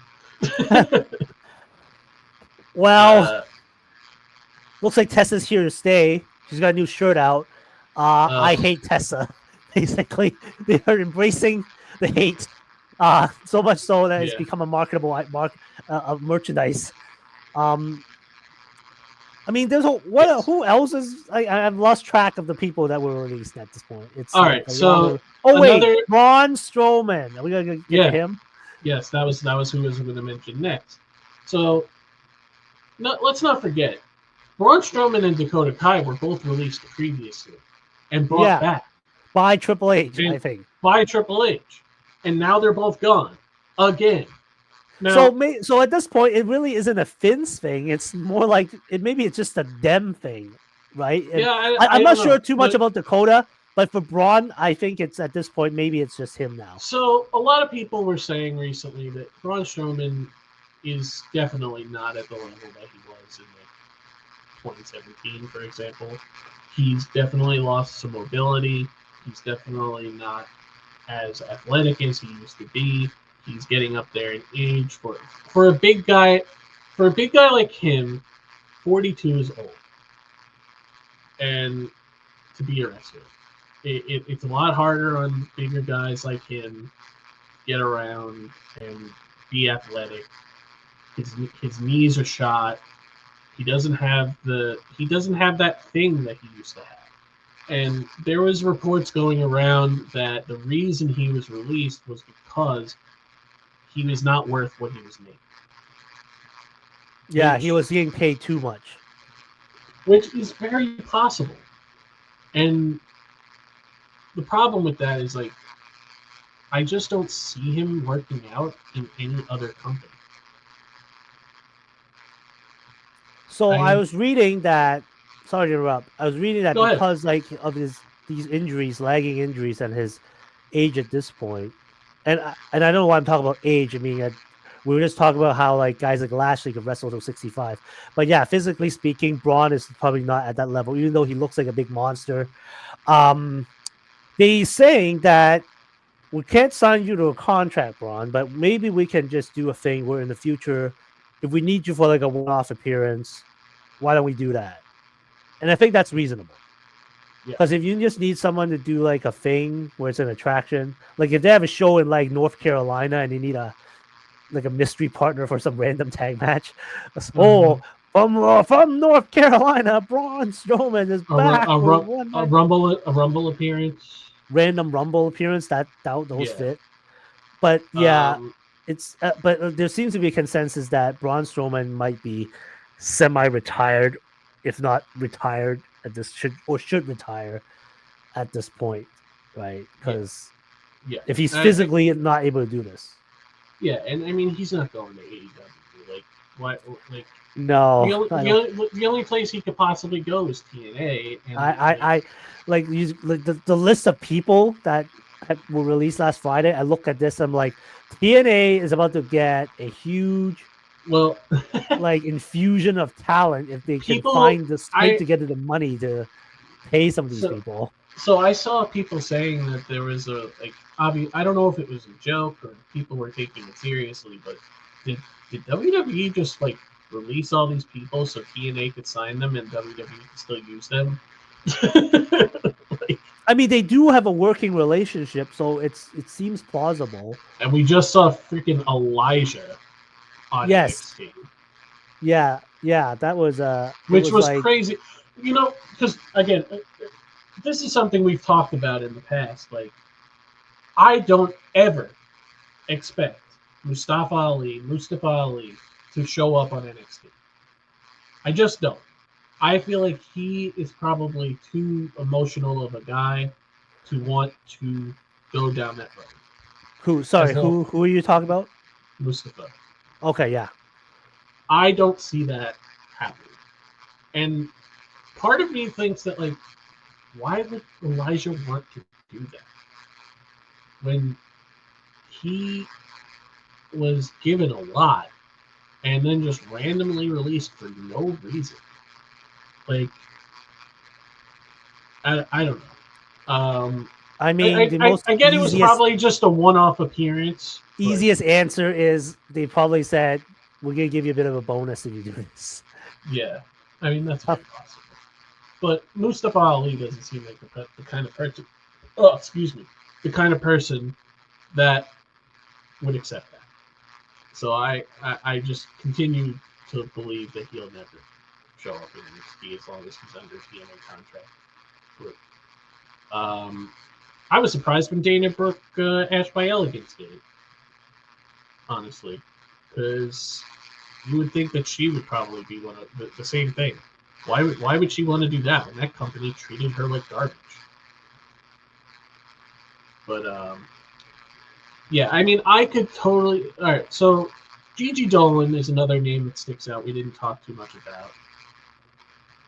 B: Well, looks like Tessa's here to stay. She's got a new shirt out. I hate Tessa. Basically, they are embracing the hate. So much so that it's become a marketable merchandise. I mean, there's who else is? I've lost track of the people that were released at this point. It's
A: all
B: like
A: right. So
B: wait, Braun Strowman. Are we gonna get to him?
A: Yes, that was who was going to mention next. So, let's not forget, Braun Strowman and Dakota Kai were both released previously and brought back
B: by Triple H, I think.
A: By Triple H, and now they're both gone again. Now,
B: so at this point, it really isn't a Finn's thing. It's more like maybe it's just a them thing, right? And
A: yeah,
B: I'm not sure too much about Dakota, but for Braun, I think it's at this point maybe it's just him now.
A: So a lot of people were saying recently that Braun Strowman is definitely not at the level that he was in like 2017, for example. He's definitely lost some mobility. He's definitely not as athletic as he used to be. He's getting up there in age for a big guy. For a big guy like him, 42 is old, and to be a wrestler, it's a lot harder on bigger guys like him to get around and be athletic. His knees are shot. He doesn't have that thing that he used to have. And there was reports going around that the reason he was released was because he was not worth what he was making.
B: Yeah, he was getting paid too much.
A: Which is very possible. And the problem with that is, like, I just don't see him working out in any other company.
B: So I was reading that. Sorry to interrupt. I was reading that because of these injuries, lagging injuries, and his age at this point, and I don't know why I'm talking about age. I mean, we were just talking about how like guys like Lashley could wrestle till 65, but yeah, physically speaking, Braun is probably not at that level, even though he looks like a big monster. They're saying that we can't sign you to a contract, Braun, but maybe we can just do a thing where in the future, if we need you for like a one-off appearance, why don't we do that? And I think that's reasonable. Because if you just need someone to do like a thing where it's an attraction, like if they have a show in like North Carolina and they need a mystery partner for some random tag match, from North Carolina, Braun Strowman is back
A: a rumble appearance,
B: random rumble appearance. Those fit, but yeah. it's but there seems to be a consensus that Braun Strowman might be semi-retired, if not retired at this should retire at this point, right?
A: Yeah,
B: Because
A: yeah,
B: if he's physically not able to do this,
A: yeah, and I mean he's not going to AEW. Like, why? Like
B: no, I don't.
A: the only place he could possibly go is TNA, and
B: I like use like the list of people that were released last Friday. I look at this, I'm like, TNA is about to get a huge
A: well,
B: like infusion of talent if they can
A: people,
B: find the scrape
A: I
B: together the money to pay some of these
A: so
B: people.
A: so I saw people saying that there was a like I don't know if it was a joke or people were taking it seriously, but did did WWE just like release all these people so TNA could sign them and WWE could still use them? Like,
B: I mean, they do have a working relationship, so it seems plausible.
A: and we just saw freaking Elijah on
B: Yes,
A: NXT,
B: yeah, that was it
A: which
B: was
A: was
B: like
A: crazy. You know, because again, this is something we've talked about in the past. Like, I don't ever expect Mustafa Ali to show up on NXT. I just don't. I feel like he is probably too emotional of a guy to want to go down that road.
B: who?
A: As
B: Sorry,
A: a
B: who are you talking about?
A: Mustafa,
B: Okay, yeah.
A: I don't see that happening. And part of me thinks that like, why would Elijah want to do that when he was given a lot and then just randomly released for no reason? Like, I don't know.
B: I mean, the most
A: I get it was probably just a one-off appearance, but
B: easiest answer is they probably said we're gonna give you a bit of a bonus if you do this.
A: yeah, I mean that's very possible. But Mustafa Ali doesn't seem like the kind of person. Oh, excuse me, the kind of person that would accept that. So I just continue to believe that he'll never show up in NXT as long as he's under TNA contract. But, I was surprised when Dana Brooke Ash by Elegance did it, honestly, because you would think that she would probably be one of the same thing. Why would she want to do that when that company treated her like garbage? But yeah, I mean, I could totally. All right, so Gigi Dolan is another name that sticks out. We didn't talk too much about.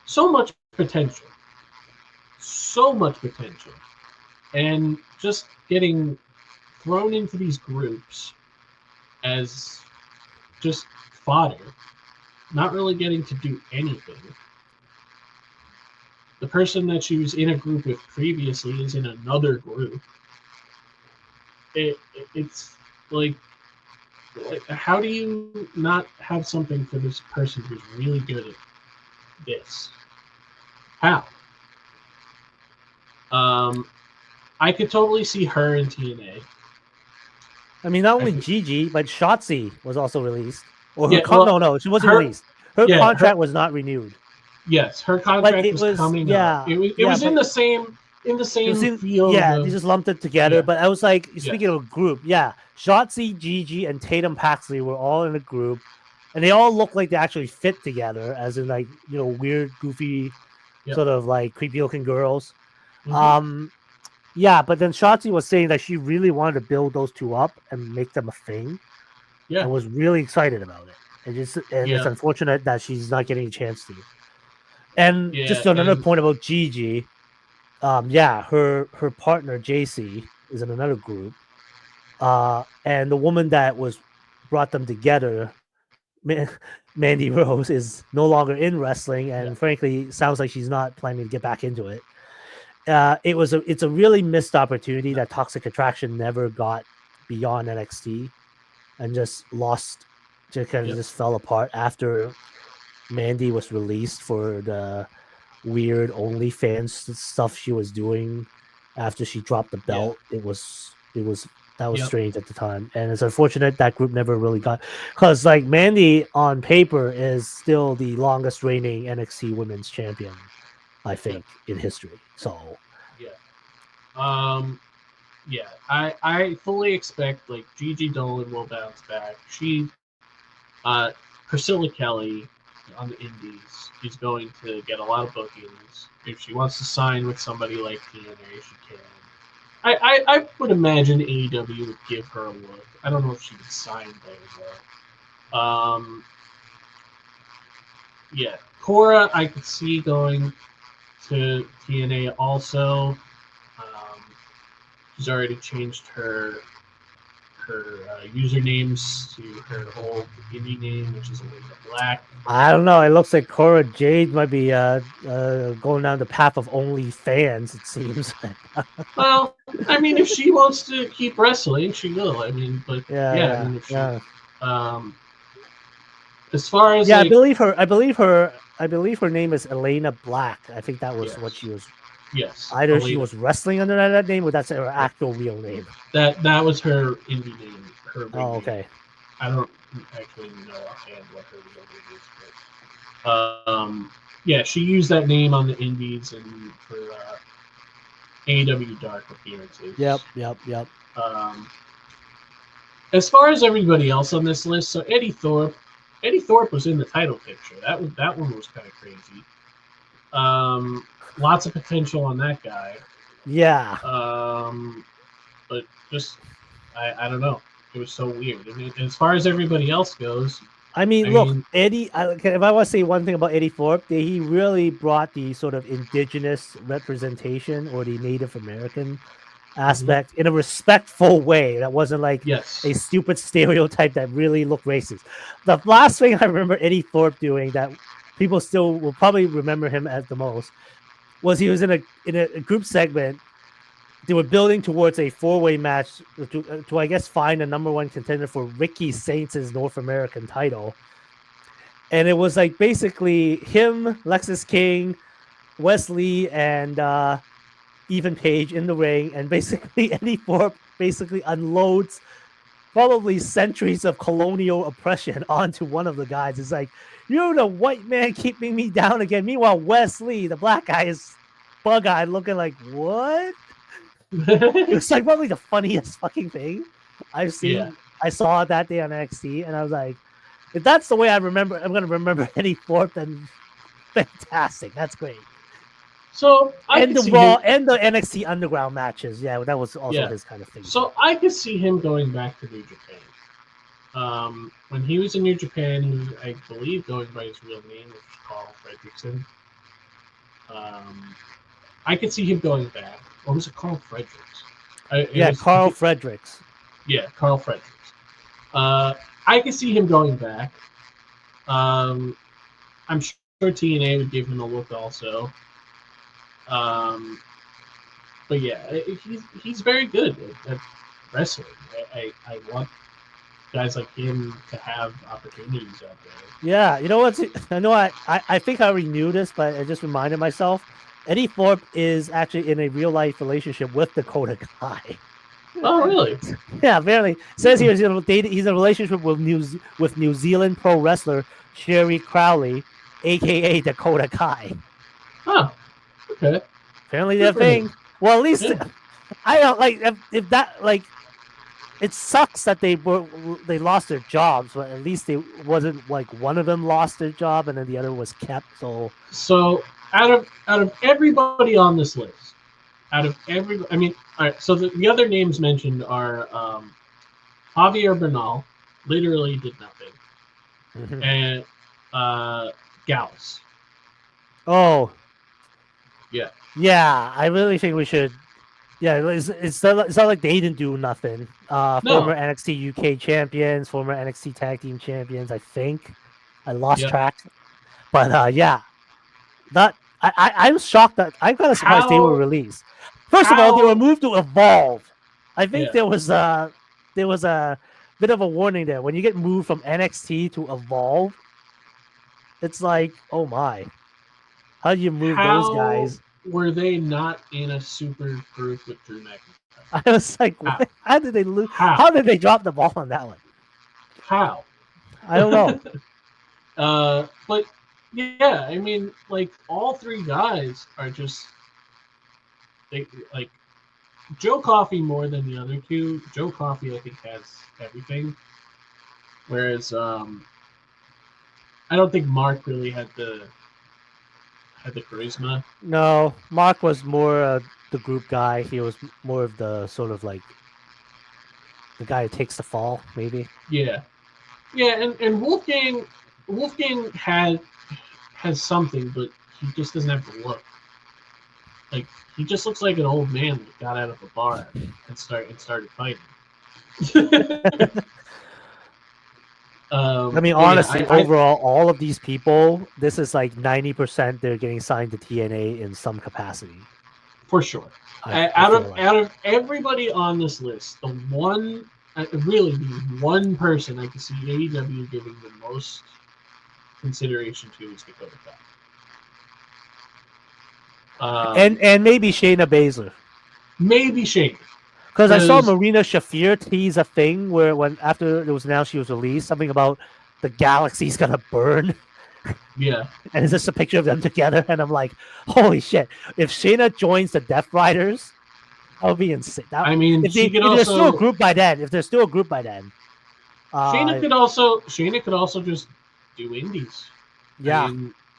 A: So much potential, so much potential, and just getting thrown into these groups as just fodder, not really getting to do anything. The person that she was in a group with previously is in another group. It's like, how do you not have something for this person who's really good at this? How? I could totally see her in TNA.
B: I mean, not only Gigi, but Shotzi was also released. Or
A: yeah,
B: no, she wasn't released. Her contract was not renewed.
A: Yes, her contract was coming up. It was in the same field.
B: Yeah, they just lumped it together. Yeah. But I was like, speaking of a group, yeah, Shotzi, Gigi, and Tatum Paxley were all in a group, and they all look like they actually fit together, as in like weird, goofy, sort of like creepy looking girls. Mm-hmm. Yeah, but then Shotzi was saying that she really wanted to build those two up and make them a thing. Yeah, and was really excited about it. It's unfortunate that she's not getting a chance to. And just another point about Gigi, her partner JC is in another group, and the woman that brought them together, Mandy Rose, is no longer in wrestling, and frankly, sounds like she's not planning to get back into it. It's a really missed opportunity that Toxic Attraction never got beyond NXT, and just lost, just fell apart after Mandy was released for the weird OnlyFans stuff she was doing after she dropped the belt. That was strange at the time, and it's unfortunate that group never really got, because like Mandy on paper is still the longest reigning NXT Women's Champion, I think, in history. So
A: yeah, yeah, I fully expect like Gigi Dolan will bounce back. Uh, Priscilla Kelly on the Indies is going to get a lot of bookings. If she wants to sign with somebody like TNA, she can. I would imagine AEW would give her a look. I don't know if she would sign there though. Yeah, Cora I could see going to TNA also. Um, she's already changed her usernames to her old indie name, which is Elena Black.
B: I don't know. It looks like Cora Jade might be going down the path of OnlyFans. It seems.
A: Well, I mean, if she wants to keep wrestling, she will. I mean, but yeah, I
B: Yeah,
A: mean, if she,
B: yeah.
A: um, as far as
B: Yeah, I
A: like,
B: believe her. I believe her name is Elena Black. I think that was what
A: yes,
B: she was.
A: yes,
B: Either she
A: Elena,
B: was wrestling under that name, or that's her actual real name.
A: that was her indie name, her ring
B: Oh,
A: name.
B: okay.
A: I don't actually know offhand what her real name is, yeah, she used that name on the indies and for AEW Dark appearances.
B: Yep, yep, yep.
A: Um, as far as everybody else on this list, so Eddie Thorpe was in the title picture. That one was kind of crazy. Lots of potential on that guy.
B: Yeah.
A: But just I don't know. It was so weird. I mean, as far as everybody else goes,
B: I mean,
A: I
B: look,
A: mean,
B: Eddie. If I want to say one thing about Eddie Thorpe, he really brought the sort of indigenous representation or the Native American
A: mhm,
B: aspect in a respectful way. That wasn't like
A: yes,
B: a stupid stereotype that really looked racist. The last thing I remember Eddie Thorpe doing that people still will probably remember him as the most was he was in a group segment. They were building towards a four-way match to I guess find a number one contender for Ricky Saints' North American title, and it was like basically him, Lexus King, Wesley, and Ethan Page in the ring, and basically Eddie Thorpe basically unloads probably centuries of colonial oppression onto one of the guys. It's like, you're the white man keeping me down again. Meanwhile, Wesley, the black guy, is bug-eyed looking like, what? It was like probably the funniest fucking thing I've
A: yeah.
B: seen. I saw it that day on NXT, and I was like, if that's the way I remember, I'm gonna remember Eddie Thorpe, then fantastic. That's great.
A: So I
B: And
A: could
B: the
A: see
B: Raw
A: him.
B: and the NXT Underground matches. Yeah, that was also
A: Yeah.
B: his kind of thing too.
A: So I could see him going back to New Japan. When he was in New Japan, he was, I believe, going by his real name, which is Carl Fredrickson. Um, I could see him going back. Or was it Carl Fredericks? It
B: Yeah,
A: was,
B: Carl Fredericks.
A: yeah, Carl Fredericks. I could see him going back. Um, I'm sure TNA would give him a look also. Um, but yeah, he's very good at wrestling. I want guys like him to have opportunities out there.
B: Yeah, you know what? I know I think I already knew this, but I just reminded myself. Eddie Thorpe is actually in a real life relationship with Dakota Kai.
A: Oh, really?
B: Yeah, apparently says
A: Hmm.
B: he's in a relationship with New Zealand pro wrestler Sherry Crowley, aka Dakota Kai.
A: Oh, okay.
B: Apparently,
A: Good
B: their
A: for him.
B: thing. Well, at least
A: Yeah.
B: I don't like if that like it sucks that they lost their jobs, but at least they wasn't like one of them lost their job and then the other was kept. So
A: So out of everybody on this list, out of every, I mean, all right. So the other names mentioned are Javier Bernal, literally did nothing, and uh, Gallus.
B: oh
A: Yeah.
B: yeah, I really think we should. Yeah, it's not like they didn't do nothing. Former
A: No.
B: NXT UK champions, former NXT tag team champions. I think I lost
A: Yep.
B: track, but yeah, not. I was shocked that I got surprised they were
A: How
B: released. First of all, they were
A: how
B: moved to Evolve. I think
A: yeah.
B: there was a bit of a warning there when you get moved from NXT to Evolve. It's like, oh my, how do you move those
A: How
B: guys?
A: were they not in a super group with Drew McIntyre?
B: I was like,
A: How?
B: what? How did they lose?
A: How?
B: How did they drop the ball on that one?
A: How?
B: I don't know.
A: But yeah, I mean, like all three guys are just they like Joe Coffey more than the other two. Joe Coffey, I think, has everything, whereas I don't think Mark really had the charisma.
B: No, Mark was more the group guy. He was more of the sort of like the guy who takes the fall, maybe.
A: Yeah, yeah, and Wolfgang has something, but he just doesn't have the look. Like he just looks like an old man that got out of a bar and started fighting.
B: I mean,
A: But yeah,
B: honestly, overall, all of these people, this is like 90% they're getting signed to TNA in some capacity.
A: for sure.
B: I feel like.
A: Out of everybody on this list, the one really the one person I can see AEW giving the most consideration to is Dakota Kai.
B: And maybe Shayna Baszler.
A: Maybe Shane.
B: Because I saw Marina Shafir tease a thing where when after it was announced she was released, something about the galaxy's gonna burn.
A: Yeah.
B: And it's just a picture of them together, and I'm like, holy shit! If Shayna joins the Death Riders, that would be insane.
A: I mean,
B: if they're still a group by then,
A: Shayna could also just do indies.
B: Yeah,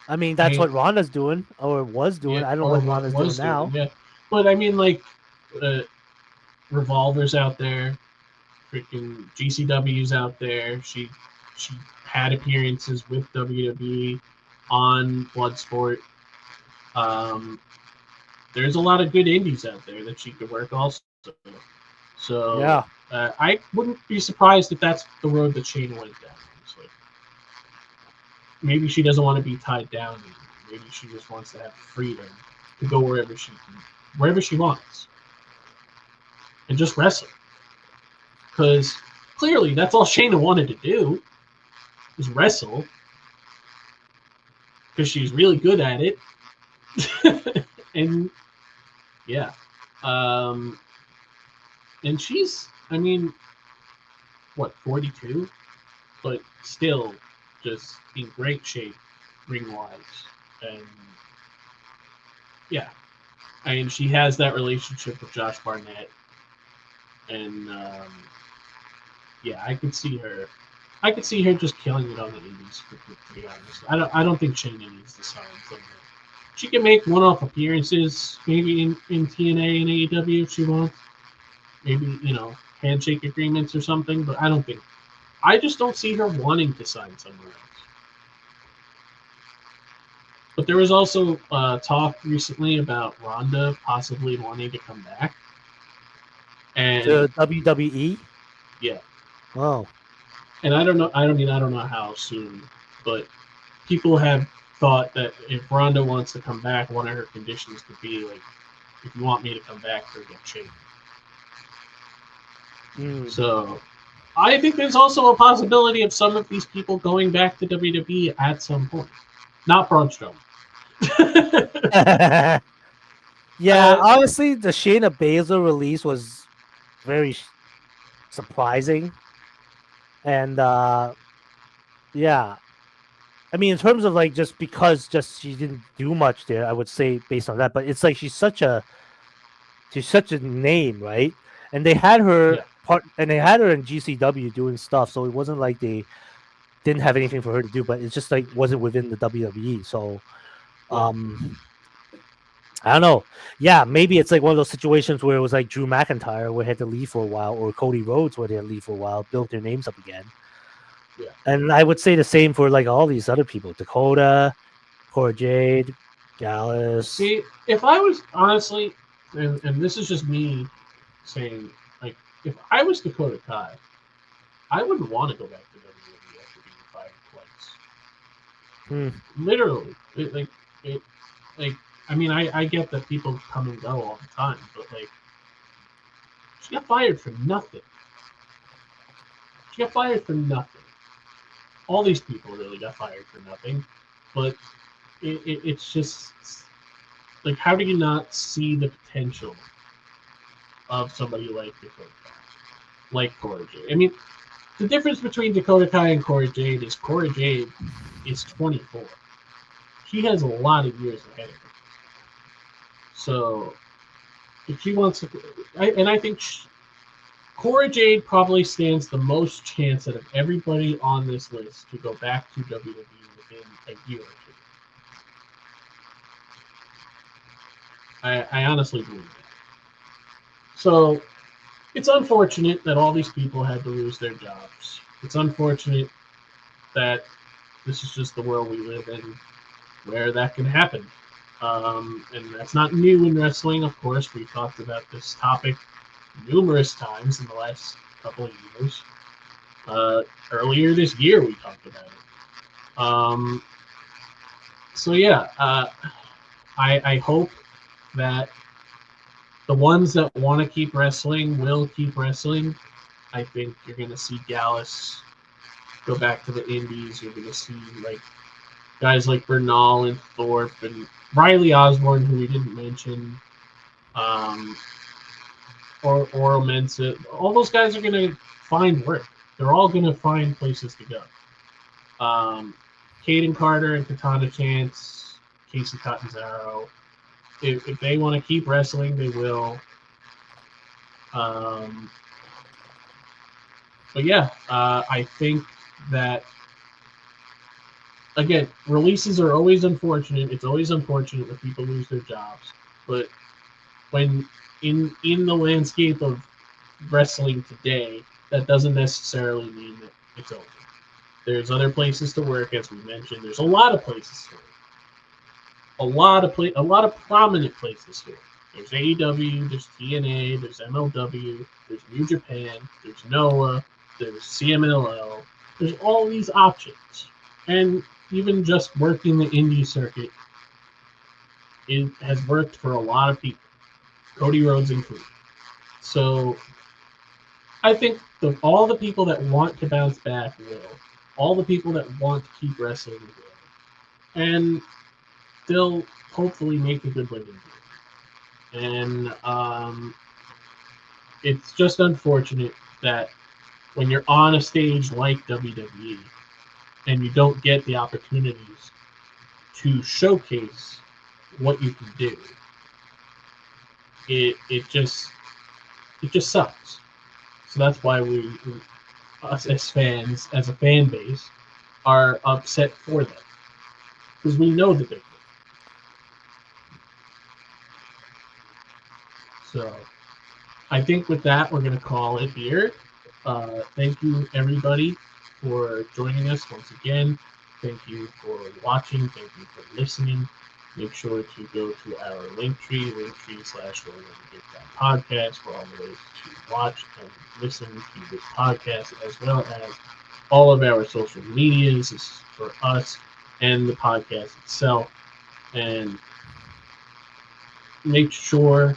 B: I mean that's what Ronda's doing or was doing.
A: Yeah,
B: I don't know what Ronda's doing now.
A: Yeah, but I mean, like, Revolver's out there, freaking GCW's out there. She had appearances with WWE on Bloodsport. There's a lot of good indies out there that she could work also. So
B: yeah,
A: I wouldn't be surprised if that's the road that Shayna went down. Honestly. Maybe she doesn't want to be tied down anymore. Maybe she just wants to have freedom to go wherever she wants, and just wrestle. Because clearly that's all Shayna wanted to do was wrestle. Because she's really good at it. And yeah. And she's, I mean, what, 42? But still just in great shape ring wise. And yeah. I mean, she has that relationship with Josh Barnett. And yeah, I could see her just killing it on the indies, to be honest. I don't think Shayna needs to sign somewhere. She can make one-off appearances, maybe in TNA and AEW if she wants. Maybe, handshake agreements or something, but I just don't see her wanting to sign somewhere else. But there was also talk recently about Ronda possibly wanting to come back. And
B: to WWE?
A: Yeah.
B: Oh.
A: And I don't know how soon, but people have thought that if Ronda wants to come back, one of her conditions could be like, if you want me to come back, forget Shane. So I think there's also a possibility of some of these people going back to WWE at some point. Not Braun Strowman.
B: Yeah, honestly, the Shayna Baszler release was very surprising. And yeah. I mean, in terms of like just because she didn't do much there, I would say based on that. But it's like she's such a name, right? And they had her in GCW doing stuff, so it wasn't like they didn't have anything for her to do, but it's just like wasn't within the WWE. So I don't know. Yeah, maybe it's like one of those situations where it was like Drew McIntyre where he had to leave for a while, or Cody Rhodes where they had to leave for a while, built their names up again.
A: Yeah.
B: And I would say the same for like all these other people, Dakota, Cora Jade, Gallus.
A: See, if I was honestly, and this is just me saying, like, if I was Dakota Kai, I wouldn't want to go back to WWE after being fired twice. Literally, I mean, I get that people come and go all the time, but like, she got fired for nothing. All these people really got fired for nothing, but it's just like, how do you not see the potential of somebody like Dakota Kai, like Cora Jade? I mean, the difference between Dakota Kai and Cora Jade is 24. She has a lot of years ahead of her. So If she wants to, I think Cora Jade probably stands the most chance out of everybody on this list to go back to WWE within a year or two. I honestly believe that. So it's unfortunate that all these people had to lose their jobs. It's unfortunate that this is just the world we live in where that can happen. And that's not new in wrestling, of course. We've talked about this topic numerous times in the last couple of years. Earlier this year, we talked about it. So, yeah, I hope that the ones that want to keep wrestling will keep wrestling. I think you're going to see Gallus go back to the indies. You're going to see like guys like Bernal and Thorpe and Riley Osborne, who we didn't mention, or Oral Mensa. All those guys are going to find work. They're all going to find places to go. Caden Carter and Katana Chance, Casey Catanzaro. If they want to keep wrestling, they will. But yeah, I think that again, releases are always unfortunate. It's always unfortunate when people lose their jobs. But when in the landscape of wrestling today, that doesn't necessarily mean that it's over. There's other places to work, as we mentioned. There's a lot of places to work. A lot of prominent places to work. There's AEW, there's TNA, there's MLW, there's New Japan, there's NOAH, there's CMLL. There's all these options. And even just working the indie circuit, it has worked for a lot of people, Cody Rhodes included. So I think all the people that want to bounce back will. All the people that want to keep wrestling will. And they'll hopefully make a good living. And it's just unfortunate that when you're on a stage like WWE and you don't get the opportunities to showcase what you can do, it just sucks. So that's why us as fans, as a fan base, are upset for them because we know that they can. So I think with that, we're going to call it here. Thank you, everybody, for joining us once again. Thank you for watching. Thank you for listening. Make sure to go to our linktree/podcast for all the ways to watch and listen to this podcast, as well as all of our social medias. This is for us and the podcast itself. And make sure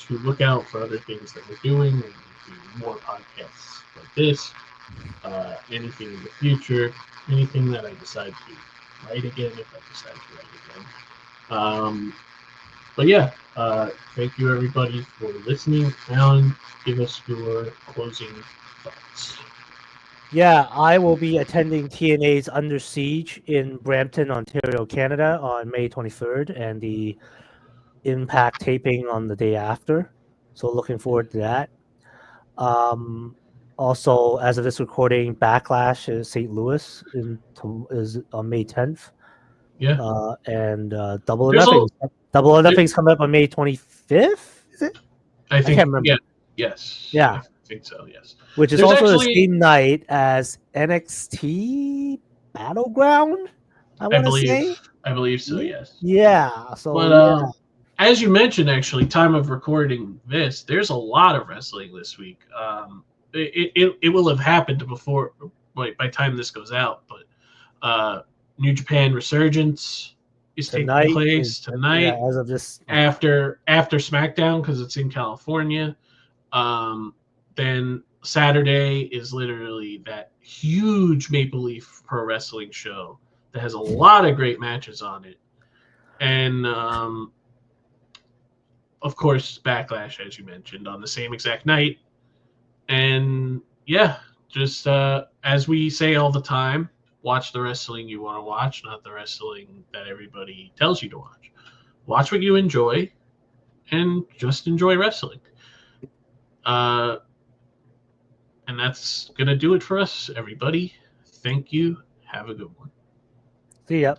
A: to look out for other things that we're doing and do more podcasts like this. Anything in the future, anything that I decide to write again, if I decide to write again. But yeah, thank you everybody for listening. Alan, give us your closing thoughts.
B: Yeah, I will be attending TNA's Under Siege in Brampton, Ontario, Canada on May 23rd, and the Impact taping on the day after. So looking forward to that. Also, as of this recording, Backlash is St. Louis is on May 10th.
A: Yeah.
B: And Double or Nothing. Double or Nothing's coming up on May 25th, is it?
A: I think,
B: can't remember.
A: Yeah. Yes.
B: Yeah.
A: I think so, yes.
B: Which is also the same night as NXT Battleground, I want to say.
A: I believe so, yes.
B: Yeah. So,
A: but as you mentioned, actually, time of recording this, there's a lot of wrestling this week. It will have happened before, by the time this goes out, but New Japan Resurgence is taking place tonight.
B: Yeah, as of this
A: after SmackDown, because it's in California. Then Saturday is literally that huge Maple Leaf Pro Wrestling show that has a lot of great matches on it. And of course, Backlash, as you mentioned, on the same exact night. And yeah, just as we say all the time, watch the wrestling you want to watch, not the wrestling that everybody tells you to watch. Watch what you enjoy, and just enjoy wrestling. And that's going to do it for us, everybody. Thank you. Have a good one.
B: See ya.